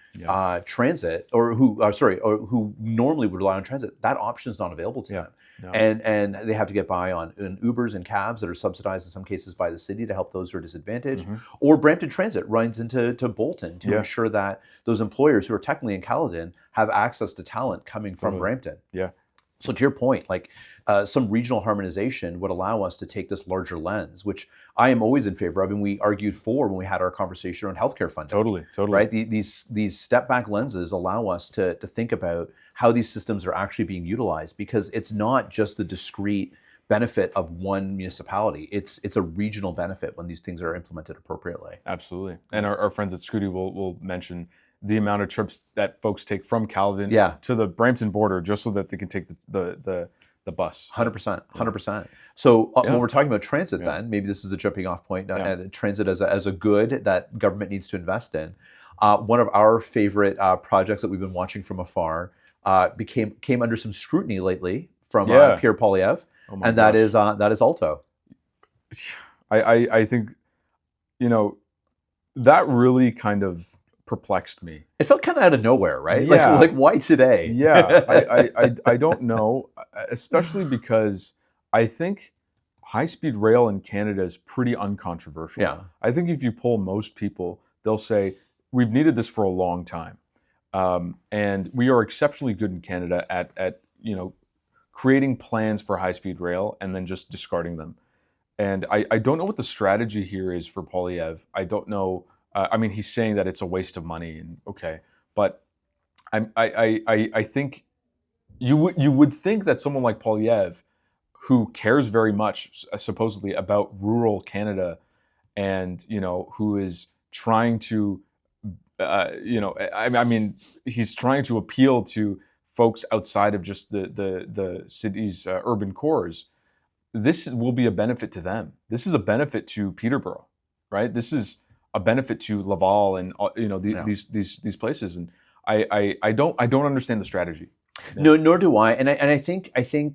transit, or who normally would rely on transit, that option is not available to them. No. And they have to get by on Ubers and cabs that are subsidized in some cases by the city to help those who are disadvantaged. Mm-hmm. Or Brampton Transit runs into Bolton to ensure that those employers who are technically in Caledon have access to talent coming from Brampton. Yeah. So to your point, some regional harmonization would allow us to take this larger lens, which I am always in favor of, and we argued for when we had our conversation on healthcare funding. Totally. Right? These step back lenses allow us to think about how these systems are actually being utilized, because it's not just the discrete benefit of one municipality. It's a regional benefit when these things are implemented appropriately. Absolutely. And our friends at Scooty will mention the amount of trips that folks take from Caledon to the Brampton border just so that they can take the bus. 100%. So when we're talking about transit, then maybe this is a jumping off point. Transit as a good that government needs to invest in. One of our favorite projects that we've been watching from afar came under some scrutiny lately from Pierre Poilievre, and that is Alto. I think that really kind of perplexed me. It felt kind of out of nowhere, right? Yeah. Like why today? Yeah, I don't know, especially because I think high-speed rail in Canada is pretty uncontroversial. Yeah. I think if you poll most people, they'll say, we've needed this for a long time. And we are exceptionally good in Canada at creating plans for high-speed rail and then just discarding them. And I don't know what the strategy here is for Poilievre. I don't know. He's saying that it's a waste of money, and okay, but I think you would think that someone like Poilievre, who cares very much supposedly about rural Canada, and who is trying to, he's trying to appeal to folks outside of just the city's urban cores. This will be a benefit to them. This is a benefit to Peterborough, right? This is a benefit to Laval and these places, and I don't understand the strategy. No, nor do I. And I think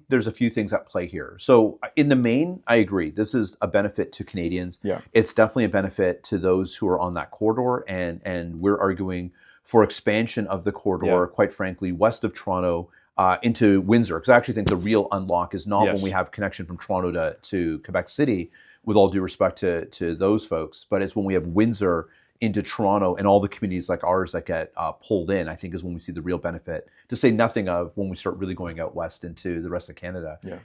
there's a few things at play here. So in the main, I agree. This is a benefit to Canadians. Yeah. It's definitely a benefit to those who are on that corridor, and we're arguing for expansion of the corridor, quite frankly, west of Toronto into Windsor. Because I actually think the real unlock is not when we have connection from Toronto to Quebec City, with all due respect to those folks, but it's when we have Windsor into Toronto and all the communities like ours that get pulled in, I think is when we see the real benefit, to say nothing of when we start really going out west into the rest of Canada. Yeah.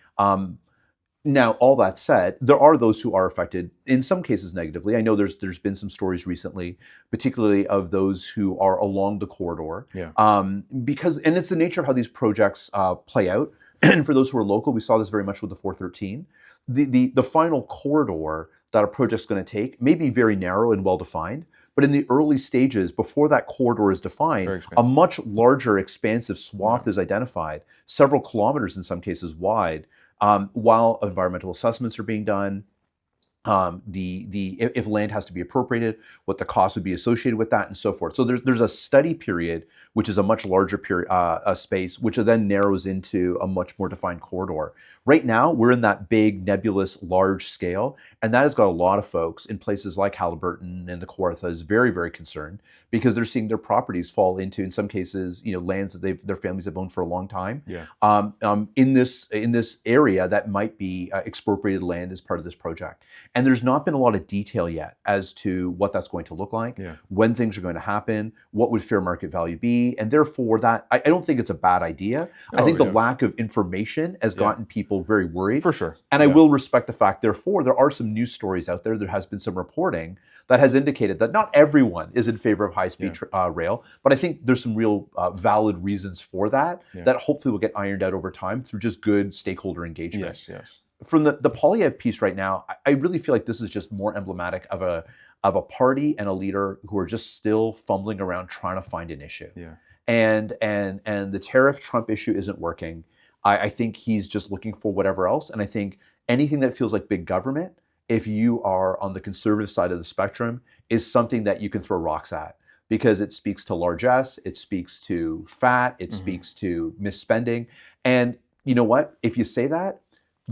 Now, all that said, there are those who are affected, in some cases negatively. I know there's been some stories recently, particularly of those who are along the corridor. Yeah. Because it's the nature of how these projects play out. And for those who are local, we saw this very much with the 413. The final corridor that a project's going to take may be very narrow and well-defined, but in the early stages, before that corridor is defined, a much larger, expansive swath is identified, several kilometers in some cases wide, while environmental assessments are being done. If land has to be appropriated, what the cost would be associated with that, and so forth. So there's a study period, which is a much larger period, space, which then narrows into a much more defined corridor. Right now, we're in that big, nebulous, large scale, and that has got a lot of folks in places like Haliburton and the Kawartha is very, very concerned, because they're seeing their properties fall into, in some cases, lands that their families have owned for a long time. Yeah. In this area that might be expropriated land as part of this project. And there's not been a lot of detail yet as to what that's going to look like, when things are going to happen, what would fair market value be, and therefore that I don't think it's a bad idea. I think the lack of information has gotten people people very worried. For sure. And I will respect the fact, therefore, there are some news stories out there. There has been some reporting that has indicated that not everyone is in favor of high-speed rail, but I think there's some real valid reasons for that, that hopefully will get ironed out over time through just good stakeholder engagement. Yes. From the Poilievre piece right now, I really feel like this is just more emblematic of a party and a leader who are just still fumbling around trying to find an issue. Yeah. And the tariff Trump issue isn't working. I think he's just looking for whatever else. And I think anything that feels like big government, if you are on the conservative side of the spectrum, is something that you can throw rocks at, because it speaks to largesse, it speaks to fat, it speaks to misspending. And you know what? If you say that,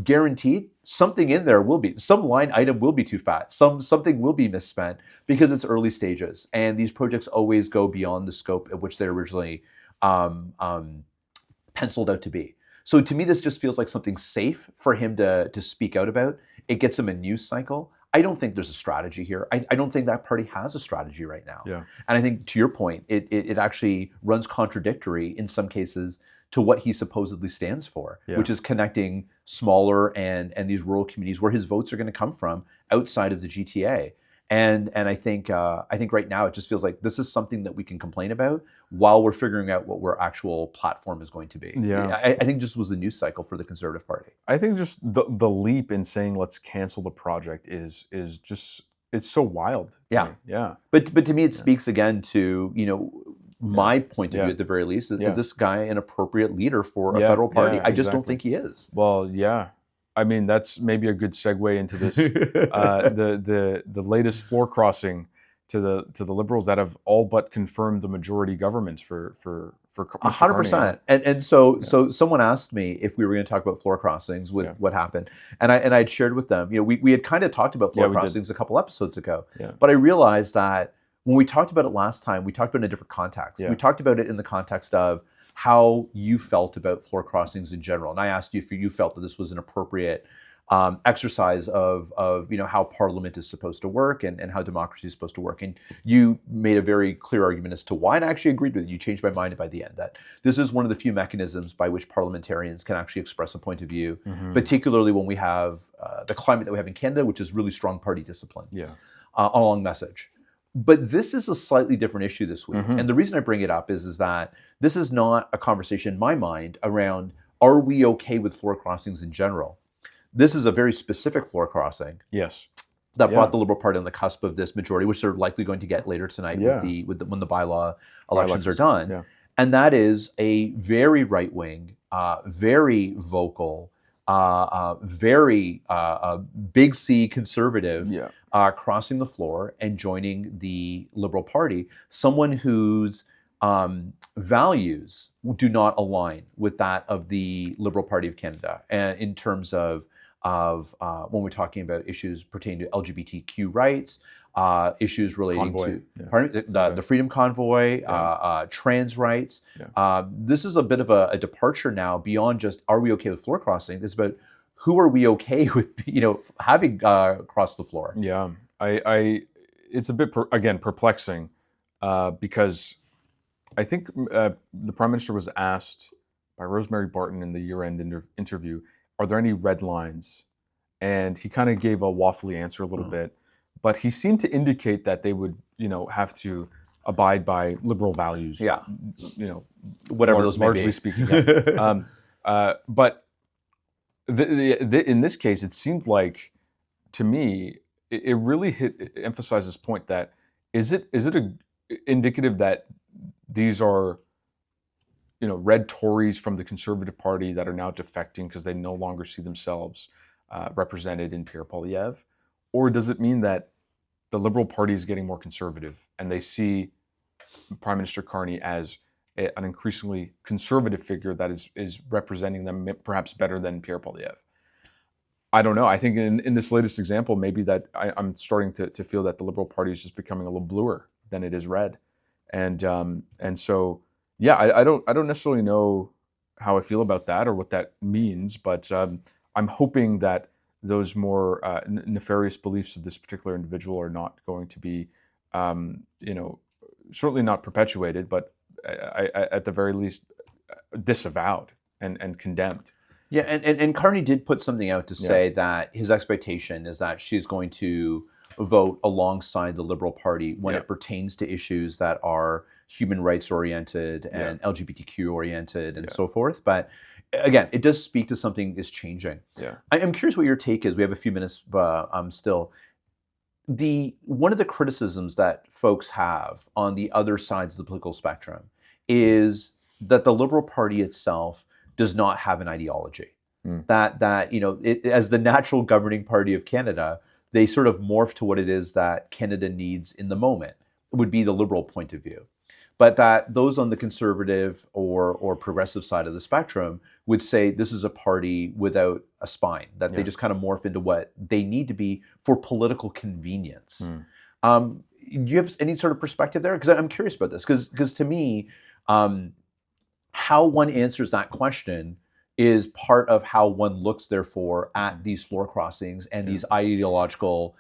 guaranteed something in there will be, some line item will be too fat, something will be misspent, because it's early stages. And these projects always go beyond the scope of which they originally penciled out to be. So to me, this just feels like something safe for him to speak out about. It gets him a news cycle. I don't think there's a strategy here. I don't think that party has a strategy right now. Yeah. And I think, to your point, it actually runs contradictory in some cases to what he supposedly stands for, which is connecting smaller and these rural communities where his votes are going to come from outside of the GTA. And I think right now it just feels like this is something that we can complain about while we're figuring out what our actual platform is going to be. Yeah. I think just was the news cycle for the Conservative Party. I think just the leap in saying let's cancel the project is just, it's so wild. Yeah. Me. Yeah. But to me, it speaks again to, my point of view at the very least, is this guy an appropriate leader for a federal party? I just don't think he is. Well, yeah. I mean, that's maybe a good segue into this. The latest floor crossing to the Liberals that have all but confirmed the majority government for 100%. And so someone asked me if we were going to talk about floor crossings with what happened, and I'd shared with them. We had kind of talked about floor crossings a couple episodes ago, but I realized that when we talked about it last time, we talked about it in a different context. We talked about it in the context of how you felt about floor crossings in general. And I asked you if you felt that this was an appropriate exercise of how Parliament is supposed to work and how democracy is supposed to work. And you made a very clear argument as to why, and I actually agreed with it. You changed my mind by the end, that this is one of the few mechanisms by which parliamentarians can actually express a point of view, particularly when we have the climate that we have in Canada, which is really strong party discipline, a long message. But this is a slightly different issue this week. And the reason I bring it up is that this is not a conversation in my mind around, are we okay with floor crossings in general? This is a very specific floor crossing. Yes. That brought the Liberal Party on the cusp of this majority, which they're likely going to get later tonight when the bylaw elections are done. Yeah. And that is a very right-wing, very vocal, very big C conservative crossing the floor and joining the Liberal Party, someone whose values do not align with that of the Liberal Party of Canada, and in terms of when we're talking about issues pertaining to LGBTQ rights, issues relating to the Freedom Convoy, trans rights. This is a bit of a departure now beyond just, are we okay with floor crossing? It's about, who are we okay with having crossed the floor? Yeah, it's a bit again perplexing because I think the Prime Minister was asked by Rosemary Barton in the year-end interview, are there any red lines? And he kind of gave a waffly answer a little bit, but he seemed to indicate that they would, have to abide by liberal values. Yeah, whatever those may be. Largely speaking. But in this case, it seemed like, to me, it really emphasized this point that is it indicative that these are red Tories from the Conservative Party that are now defecting because they no longer see themselves represented in Pierre Poilievre? Or does it mean that the Liberal Party is getting more conservative and they see Prime Minister Carney as an increasingly conservative figure that is representing them perhaps better than Pierre Poilievre? I don't know. I think in this latest example, maybe that I'm starting to feel that the Liberal Party is just becoming a little bluer than it is red. And so, yeah, I don't necessarily know how I feel about that or what that means, but I'm hoping that those more nefarious beliefs of this particular individual are not going to be, certainly not perpetuated, but at the very least disavowed and condemned. Yeah, and Carney did put something out to say that his expectation is that she's going to vote alongside the Liberal Party when it pertains to issues that are human rights oriented and LGBTQ oriented and so forth. But again, it does speak to something is changing. Yeah. I'm curious what your take is. We have a few minutes still. One of the criticisms that folks have on the other sides of the political spectrum is that the Liberal Party itself does not have an ideology. That as the natural governing party of Canada, they sort of morph to what it is that Canada needs in the moment. It would be the Liberal point of view. But that those on the conservative or progressive side of the spectrum would say this is a party without a spine, that they just kind of morph into what they need to be for political convenience. Do you have any sort of perspective there? Because I'm curious about this, because to me, how one answers that question is part of how one looks, therefore, at these floor crossings and these ideological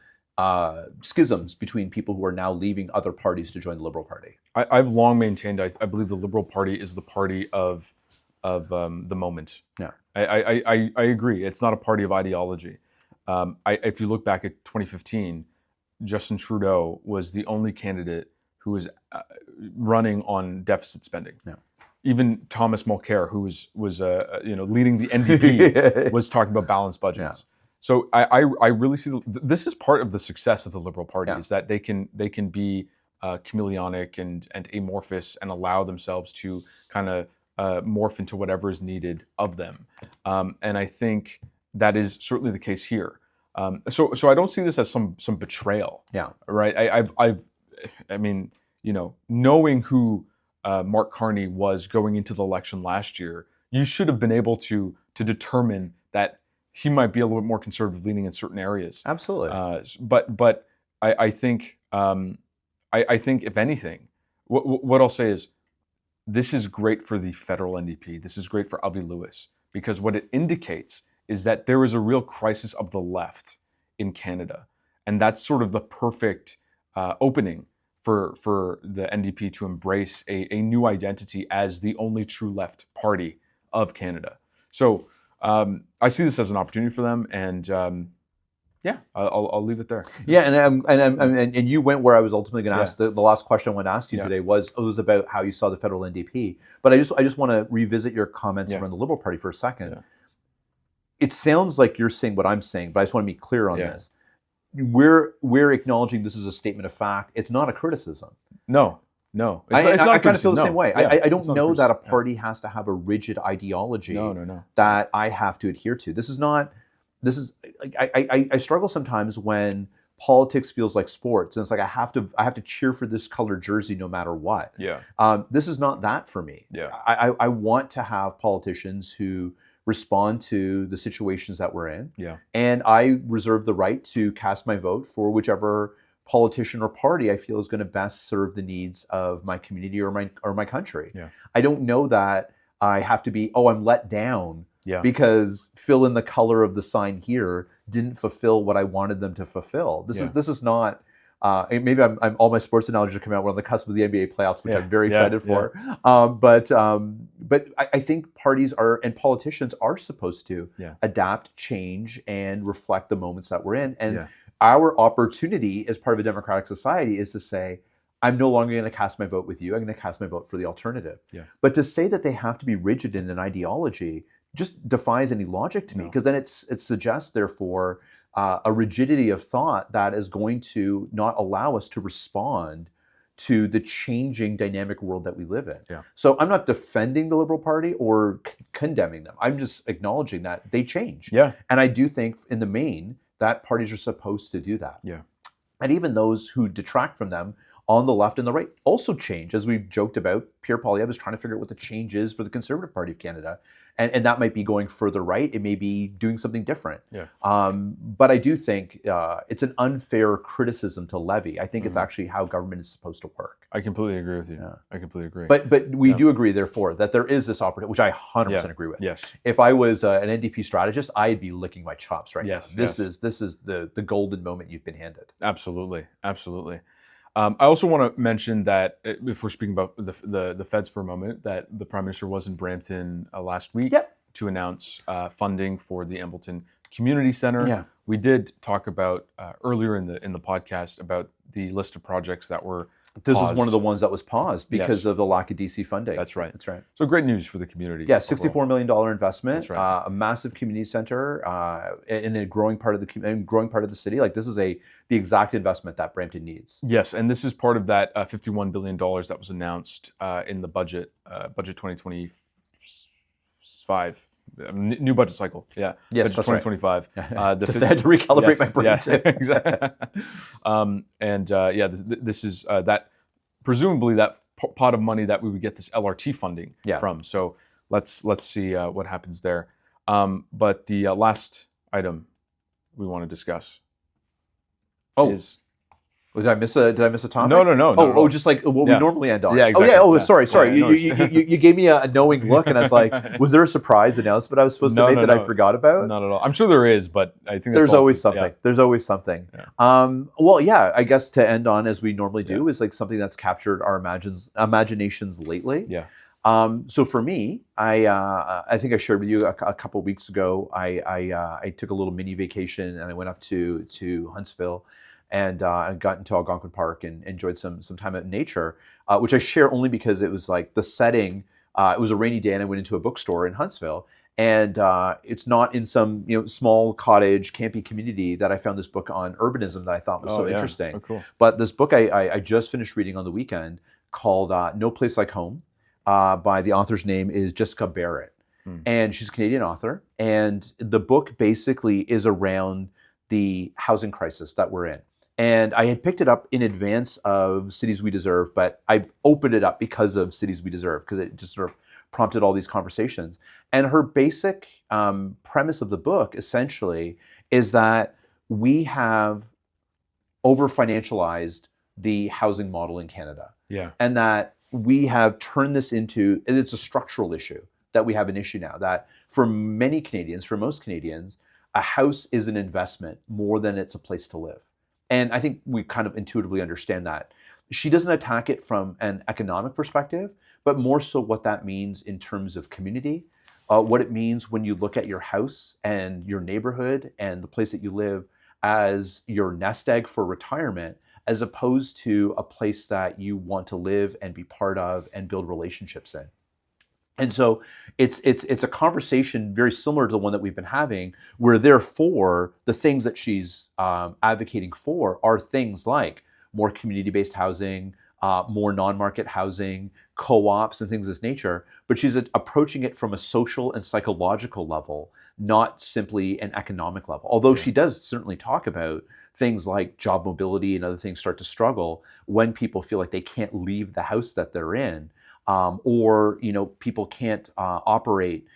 schisms between people who are now leaving other parties to join the Liberal Party. I've long maintained I believe the Liberal Party is the party of the moment. Yeah, I agree. It's not a party of ideology. If you look back at 2015, Justin Trudeau was the only candidate who was running on deficit spending. Yeah. Even Thomas Mulcair, who was leading the NDP, was talking about balanced budgets. Yeah. So I really see this is part of the success of the Liberal Party is that they can be chameleonic and amorphous and allow themselves to kind of morph into whatever is needed of them. And I think that is certainly the case here. So I don't see this as some betrayal. Yeah. Right. I mean, knowing who Mark Carney was going into the election last year, you should have been able to determine that he might be a little bit more conservative leaning in certain areas. Absolutely. But I think if anything, what I'll say is this is great for the federal NDP. This is great for Avi Lewis, because what it indicates is that there is a real crisis of the left in Canada, and that's sort of the perfect opening for the NDP to embrace a new identity as the only true left party of Canada. So I see this as an opportunity for them, and I'll leave it there. Yeah, and you went where I was ultimately going to ask. The last question I wanted to ask you today was about how you saw the federal NDP. But I just want to revisit your comments around the Liberal Party for a second. Yeah. It sounds like you're saying what I'm saying, but I just want to be clear on this. We're acknowledging this is a statement of fact. It's not a criticism. No. It's not I kind of feel the same way. Yeah, I don't know that a party has to have a rigid ideology that I have to adhere to. I struggle sometimes when politics feels like sports, and it's like I have to cheer for this colored jersey no matter what. Yeah. This is not that for me. Yeah. I want to have politicians who respond to the situations that we're in. Yeah. And I reserve the right to cast my vote for whichever politician or party I feel is going to best serve the needs of my community or my country. Yeah. I don't know that I have to be, I'm let down because fill in the color of the sign here didn't fulfill what I wanted them to fulfill. This is not. Maybe I'm all my sports analogies are coming out. We're on the cusp of the NBA playoffs, which I'm very excited for. But I think parties and politicians are supposed to adapt, change, and reflect the moments that we're in. And our opportunity as part of a democratic society is to say, I'm no longer going to cast my vote with you. I'm going to cast my vote for the alternative. Yeah. But to say that they have to be rigid in an ideology just defies any logic to me, because then it suggests, therefore, a rigidity of thought that is going to not allow us to respond to the changing dynamic world that we live in. Yeah. So I'm not defending the Liberal Party or condemning them. I'm just acknowledging that they change. Yeah. And I do think in the main that parties are supposed to do that. Yeah. And even those who detract from them on the left and the right also change. As we've joked about, Pierre Poilievre is trying to figure out what the change is for the Conservative Party of Canada. And that might be going further right. It may be doing something different. Yeah. But I do think it's an unfair criticism to levy. I think it's actually how government is supposed to work. I completely agree with you. Yeah. I completely agree. But we do agree, therefore, that there is this opportunity, which I 100% agree with. Yes. If I was an NDP strategist, I'd be licking my chops right now. This is the golden moment you've been handed. Absolutely. Absolutely. I also want to mention that if we're speaking about the feds for a moment, that the Prime Minister was in Brampton last week to announce funding for the Embleton Community Center. Yeah. We did talk about earlier in the podcast about the list of projects that were This paused. was one of the ones that was paused because Yes. of the lack of DC funding. That's right. That's right. So great news for the community. Yeah, overall. $64 million investment, That's right. a massive community center in a growing part of the city. Like this is the exact investment that Brampton needs. Yes, and this is part of that $51 billion that was announced in the budget 2025. New budget cycle, yeah. Yes, budget that's 2025. Right. I had to recalibrate my brain. Yes, too. exactly. This is that presumably that pot of money that we would get this LRT funding from. So let's see what happens there. But the last item we want to discuss is. Did I miss a topic? No. Just like what we normally end on. Yeah, exactly. Sorry. Yeah, you gave me a knowing look, and I was like, was there a surprise announcement I was supposed to make that I forgot about? Not at all. I'm sure there is, but I think there's always something. Yeah. There's always something. Yeah. I guess to end on as we normally do is like something that's captured our imaginations lately. Yeah. So for me, I think I shared with you a couple of weeks ago. I took a little mini vacation and I went up to Huntsville. And I got into Algonquin Park and enjoyed some time out in nature, which I share only because it was like the setting. It was a rainy day, and I went into a bookstore in Huntsville, and it's not in some small cottage campy community that I found this book on urbanism that I thought was interesting. Oh, cool. But this book I just finished reading on the weekend called "No Place Like Home," by the author's name is Jessica Barrett, and she's a Canadian author, and the book basically is around the housing crisis that we're in. And I had picked it up in advance of Cities We Deserve, but I opened it up because of Cities We Deserve, because it just sort of prompted all these conversations. And her basic premise of the book, essentially, is that we have over-financialized the housing model in Canada. Yeah. And that we have turned this into, and it's a structural issue, that we have an issue now, that for many Canadians, for most Canadians, a house is an investment more than it's a place to live. And I think we kind of intuitively understand that. She doesn't attack it from an economic perspective, but more so what that means in terms of community, what it means when you look at your house and your neighborhood and the place that you live as your nest egg for retirement, as opposed to a place that you want to live and be part of and build relationships in. And so it's a conversation very similar to the one that we've been having, where therefore the things that she's advocating for are things like more community-based housing, more non-market housing, co-ops and things of this nature. But she's approaching it from a social and psychological level, not simply an economic level. Although she does certainly talk about things like job mobility and other things start to struggle when people feel like they can't leave the house that they're in. Or people can't operate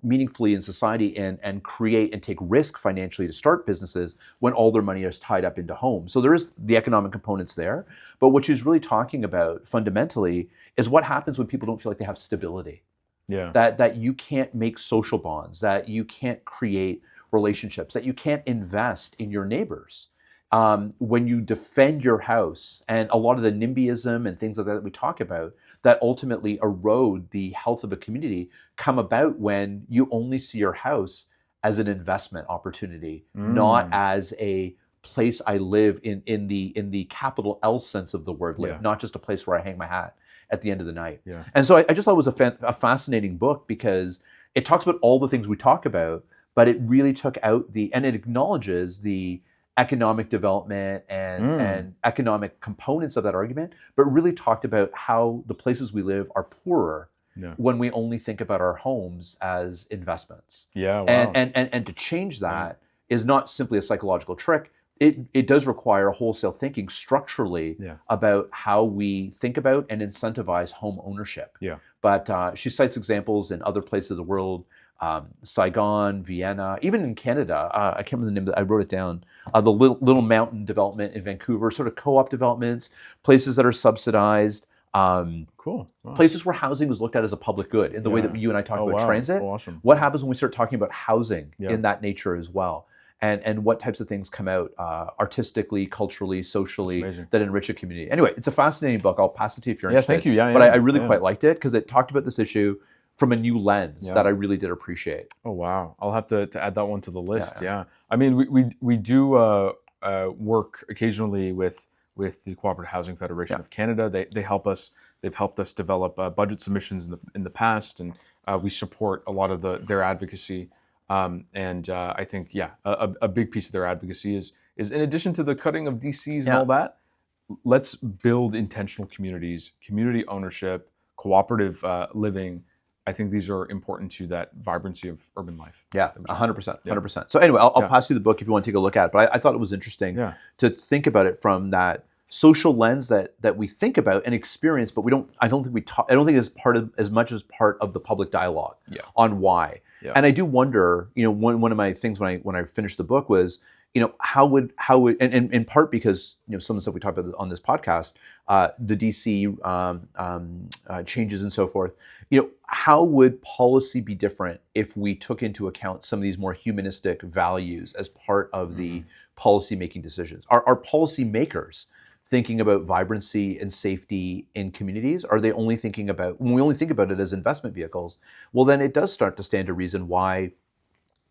meaningfully in society and create and take risk financially to start businesses when all their money is tied up into homes. So there is the economic components there, but what she's really talking about fundamentally is what happens when people don't feel like they have stability. Yeah. That you can't make social bonds, that you can't create relationships, that you can't invest in your neighbors. When you defend your house, and a lot of the NIMBYism and things like that we talk about, that ultimately erode the health of a community, come about when you only see your house as an investment opportunity, not as a place I live in the capital L sense of the word live, not just a place where I hang my hat at the end of the night. Yeah. And so I just thought it was a fascinating book because it talks about all the things we talk about, but it really took out and it acknowledges the economic development and economic components of that argument, but really talked about how the places we live are poorer when we only think about our homes as investments. Yeah, wow. And to change that is not simply a psychological trick. It does require wholesale thinking structurally about how we think about and incentivize home ownership. Yeah. But she cites examples in other places of the world, Saigon, Vienna, even in Canada. I can't remember the name, but I wrote it down. The little mountain development in Vancouver, sort of co-op developments, places that are subsidized. Cool. Wow. Places where housing was looked at as a public good in the way that you and I talk about transit. Oh, awesome. What happens when we start talking about housing in that nature as well? And what types of things come out artistically, culturally, socially that enrich a community. Anyway, it's a fascinating book. I'll pass it to you if you're interested. Thank you. But I really quite liked it because it talked about this issue from a new lens that I really did appreciate. Oh wow, I'll have to add that one to the list. Yeah. I mean, we do work occasionally with the Cooperative Housing Federation of Canada. They help us. They've helped us develop budget submissions in the past, and we support a lot of their advocacy. And I think a big piece of their advocacy is in addition to the cutting of DCs and all that, let's build intentional communities, community ownership, cooperative living. I think these are important to that vibrancy of urban life. Yeah, 100%, 100%. So anyway, I'll pass you the book if you want to take a look at it. But I thought it was interesting to think about it from that social lens that we think about and experience, but I don't think it's part of as much as part of the public dialogue on why. Yeah. And I do wonder, one of my things when I finished the book was, how would and in part because some of the stuff we talked about on this podcast, the DC changes and so forth. How would policy be different if we took into account some of these more humanistic values as part of the policy making decisions? Are policy makers thinking about vibrancy and safety in communities? Are they only thinking about, when we only think about it as investment vehicles, well, then it does start to stand to reason why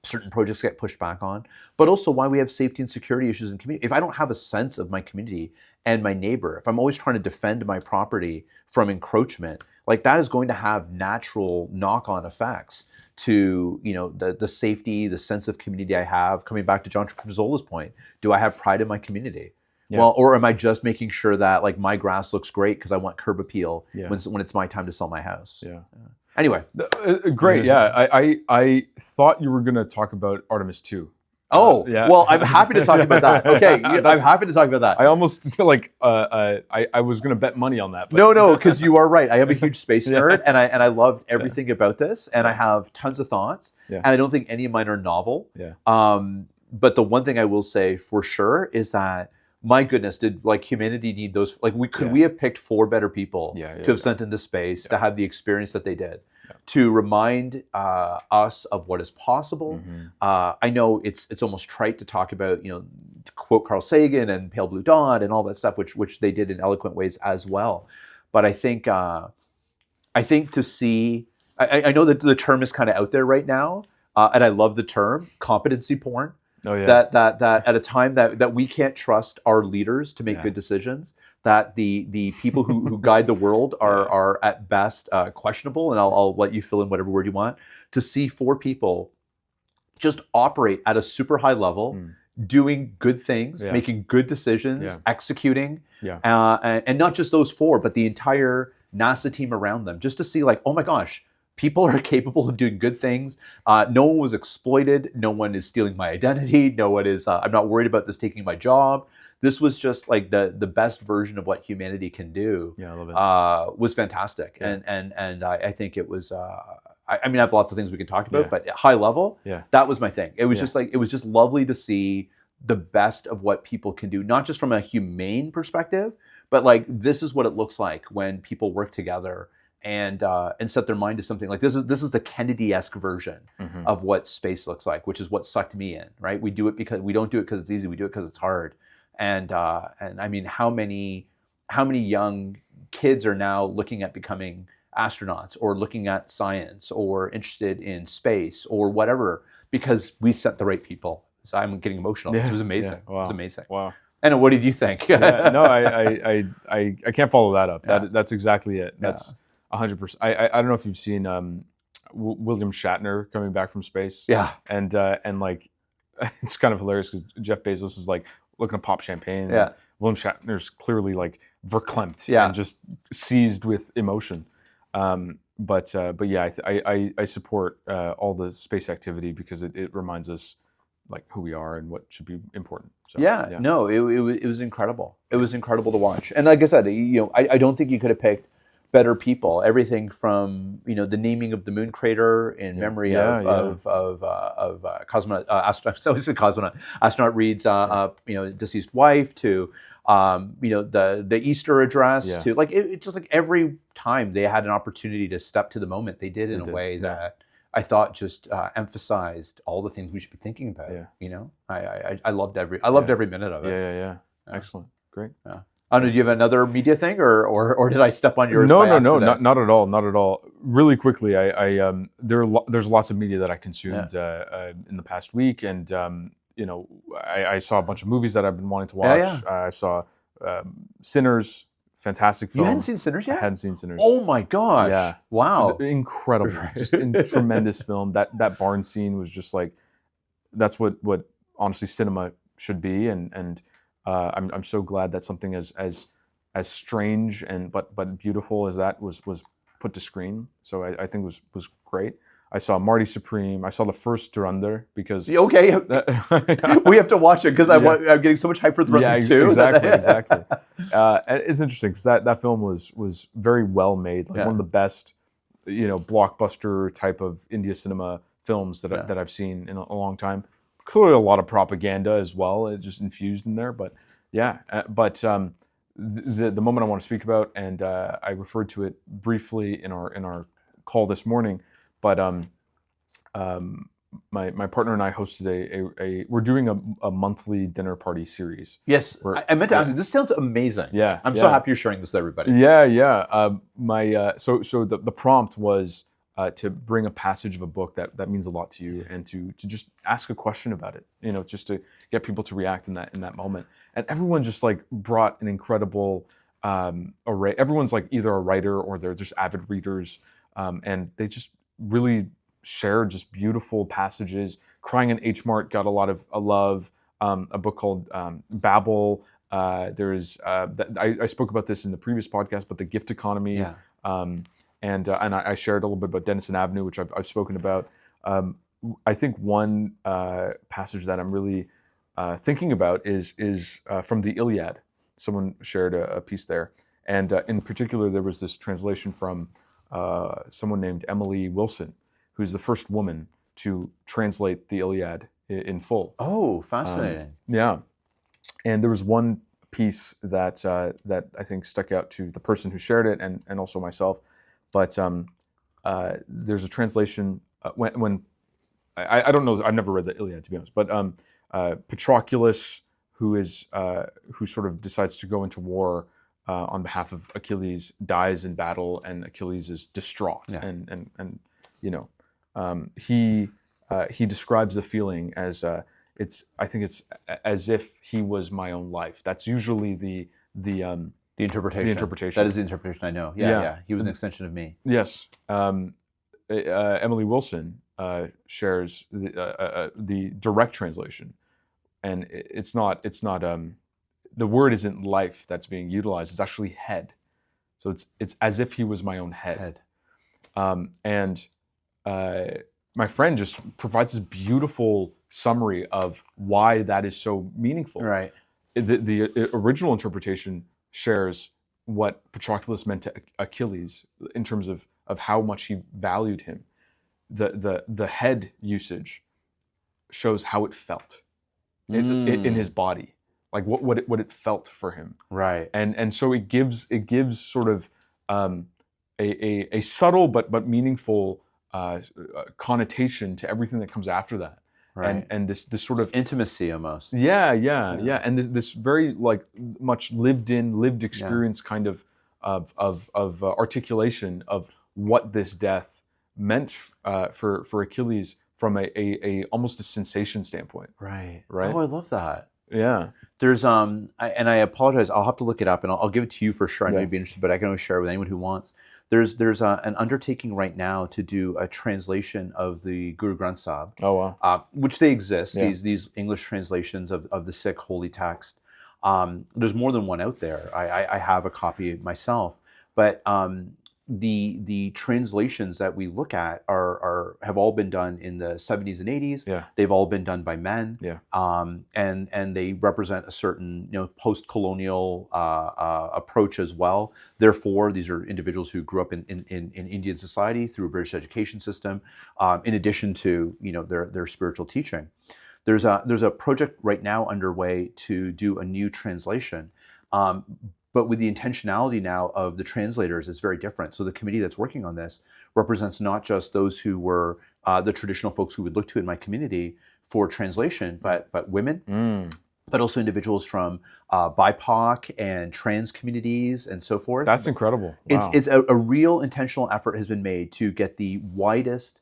certain projects get pushed back on, but also why we have safety and security issues in community. If I don't have a sense of my community and my neighbor, if I'm always trying to defend my property from encroachment, like that is going to have natural knock-on effects to the safety, the sense of community I have. Coming back to John Trazzola's point, do I have pride in my community? Yeah. Well, or am I just making sure that like my grass looks great because I want curb appeal when it's my time to sell my house? Yeah. Anyway, great. Yeah, I thought you were going to talk about Artemis 2. Oh, well, I'm happy to talk about that. Okay, I'm happy to talk about that. I almost feel like I was going to bet money on that. But. No, because you are right. I am a huge space nerd, and I loved everything about this, and I have tons of thoughts, and I don't think any of mine are novel. Yeah. But the one thing I will say for sure is that, my goodness, did like humanity need those? Like, we have picked 4 better people to have sent into space to have the experience that they did, to remind us of what is possible. I know it's almost trite to talk about, to quote Carl Sagan and Pale Blue Dot and all that stuff, which they did in eloquent ways as well. But I think to see, I know that the term is kind of out there right now, and I love the term competency porn. Oh, yeah. That at a time that we can't trust our leaders to make good decisions, that the people who guide the world are at best questionable, and I'll let you fill in whatever word you want, to see 4 people just operate at a super high level, doing good things, making good decisions, executing, and not just those 4, but the entire NASA team around them, just to see like, oh my gosh, people are capable of doing good things. No one was exploited. No one is stealing my identity. No one is, I'm not worried about this taking my job. This was just like the best version of what humanity can do. Yeah, I love it. Was fantastic. Yeah. And I think it was, I mean, I have lots of things we can talk about, but at high level, that was my thing. It was just like, it was just lovely to see the best of what people can do, not just from a humane perspective, but like, this is what it looks like when people work together and set their mind to something. Like this is the Kennedy-esque version of what space looks like, which is what sucked me in, right? We do it because we don't do it because it's easy. We do it because it's hard. And I mean, how many young kids are now looking at becoming astronauts or looking at science or interested in space or whatever, because we sent the right people. So I'm getting emotional. This was amazing. Yeah. Wow. It was amazing. Wow. And what did you think? No, I can't follow that up. That's exactly it. That's 100%. I don't know if you've seen William Shatner coming back from space. Yeah. And like, it's kind of hilarious because Jeff Bezos is like looking to pop champagne. Yeah. William Shatner's clearly like verklempt and just seized with emotion. But yeah, I support all the space activity because it reminds us like who we are and what should be important. So, no, it was incredible. It was incredible to watch. And like I said, I don't think you could have picked better people. Everything from the naming of the moon crater in memory of cosmonaut astronaut Reed's deceased wife, to the Easter address, to like it's just like every time they had an opportunity to step to the moment, they did in a way that I thought just emphasized all the things we should be thinking about. I loved every minute of it. Yeah. Excellent. Great. Yeah. I don't know, do you have another media thing, or did I step on yours? No, not at all. really quickly, there's lots of media that I consumed in the past week, and I saw a bunch of movies that I've been wanting to watch. I saw Sinners, fantastic film. You hadn't seen Sinners yet? I hadn't seen Sinners. Oh my gosh! Yeah, Wow, incredible, just tremendous film. That barn scene was just like, that's what honestly cinema should be, and I'm so glad that something as strange and but beautiful as that was put to screen. So I think was great. I saw Marty Supreme. I saw the first Durandar because okay, we have to watch it because I'm getting so much hype for Durandar too. Exactly. It's interesting because that film was very well made, like one of the best, blockbuster type of India cinema films that I've seen in a long time. Clearly, a lot of propaganda as well, it's just infused in there. But the moment I want to speak about, and I referred to it briefly in our call this morning, but my partner and I hosted we're doing a monthly dinner party series. Yes, I meant to ask you. This sounds amazing. Yeah, I'm so happy you're sharing this with everybody. Yeah. So the prompt was to bring a passage of a book that means a lot to you, and to just ask a question about it. Just to get people to react in that moment. And everyone just like brought an incredible array. Everyone's like either a writer or they're just avid readers, and they just really shared just beautiful passages. Crying in H Mart got a lot of love. A book called Babel. There's I spoke about this in the previous podcast, but the gift economy. Yeah. And I shared a little bit about Denison Avenue, which I've spoken about. I think one passage that I'm really thinking about is from the Iliad. Someone shared a piece there, and in particular, there was this translation from someone named Emily Wilson, who's the first woman to translate the Iliad in full. Oh, fascinating! Yeah, and there was one piece that I think stuck out to the person who shared it, and also myself. But there's a translation when I don't know. I've never read the Iliad, to be honest. But Patroclus, who sort of decides to go into war on behalf of Achilles, dies in battle, and Achilles is distraught. Yeah. And he describes the feeling as I think it's as if he was my own life. That's usually the interpretation. The interpretation. That is the interpretation I know. Yeah. He was an extension of me. Yes. Emily Wilson shares the direct translation, and it's not the word isn't life that's being utilized. It's actually head. So it's as if he was my own head. And my friend just provides this beautiful summary of why that is so meaningful. Right. The original interpretation shares what Patroclus meant to Achilles in terms of how much he valued him. The head usage shows how it felt in his body, like what it felt for him. Right. And so it gives sort of a subtle but meaningful connotation to everything that comes after that. Right. And this sort of intimacy almost. Yeah. And this very like much lived experience kind of articulation of what this death meant for Achilles from a almost a sensation standpoint. Right. Right. Oh, I love that. Yeah. There's and I apologize. I'll have to look it up, and I'll give it to you for sure. I know you'd be interested, but I can always share it with anyone who wants. There's an undertaking right now to do a translation of the Guru Granth Sahib. Oh wow! Which they exist. Yeah. These English translations of the Sikh holy text. There's more than one out there. I have a copy myself, but the translations that we look at have all been done in the 70s and 80s. Yeah. They've all been done by men. Yeah. And they represent a certain post-colonial approach as well. Therefore, these are individuals who grew up in Indian society through a British education system, in addition to their spiritual teaching. There's a project right now underway to do a new translation. But with the intentionality now of the translators, it's very different. So the committee that's working on this represents not just those who were the traditional folks we would look to in my community for translation, but women, but also individuals from BIPOC and trans communities and so forth. That's incredible. Wow. It's a real intentional effort has been made to get the widest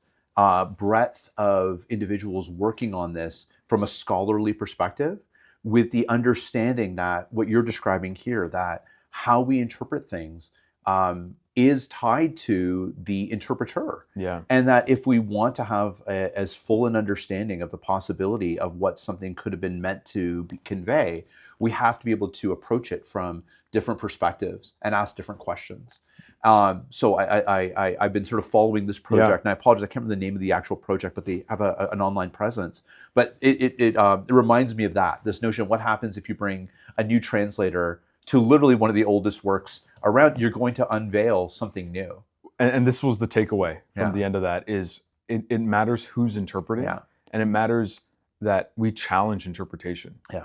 breadth of individuals working on this from a scholarly perspective, with the understanding that what you're describing here, that how we interpret things is tied to the interpreter. Yeah. And that if we want to have as full an understanding of the possibility of what something could have been meant to convey, we have to be able to approach it from different perspectives and ask different questions. So I've been sort of following this project, and I apologize, I can't remember the name of the actual project, but they have an online presence. But it reminds me of that, this notion of what happens if you bring a new translator to literally one of the oldest works around. You're going to unveil something new. And this was the takeaway from the end of that, is it matters who's interpreting, and it matters that we challenge interpretation. Yeah.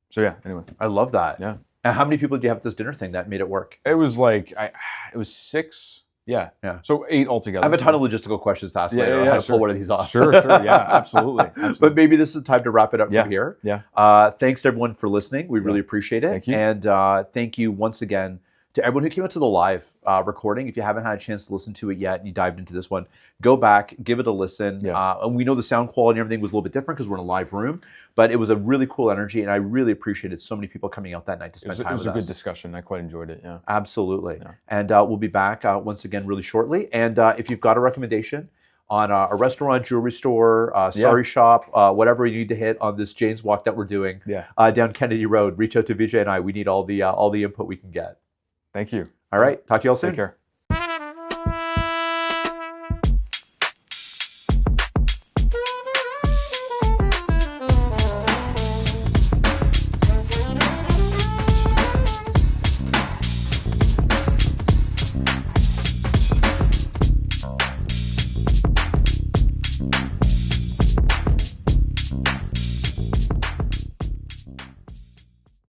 So yeah, anyway. I love that. Yeah. And how many people do you have at this dinner thing that made it work? It was like, it was 6. Yeah. So 8 altogether. I have a ton of logistical questions to ask later. Yeah, How to pull one of these off. Sure. Yeah, absolutely. But maybe this is time to wrap it up from here. Yeah. Thanks to everyone for listening. We really appreciate it. Thank you. And thank you once again to everyone who came out to the live recording. If you haven't had a chance to listen to it yet and you dived into this one, go back, give it a listen. And we know the sound quality and everything was a little bit different because we're in a live room, but it was a really cool energy, and I really appreciated so many people coming out that night to spend time with us. It was a good discussion. I quite enjoyed it. Yeah. Absolutely. Yeah. And we'll be back once again really shortly. And if you've got a recommendation on a restaurant, jewelry store, sari shop, whatever you need to hit on this Jane's Walk that we're doing down Kennedy Road, reach out to Vijay and I. We need all the input we can get. Thank you. All right. Talk to you all soon. Take care.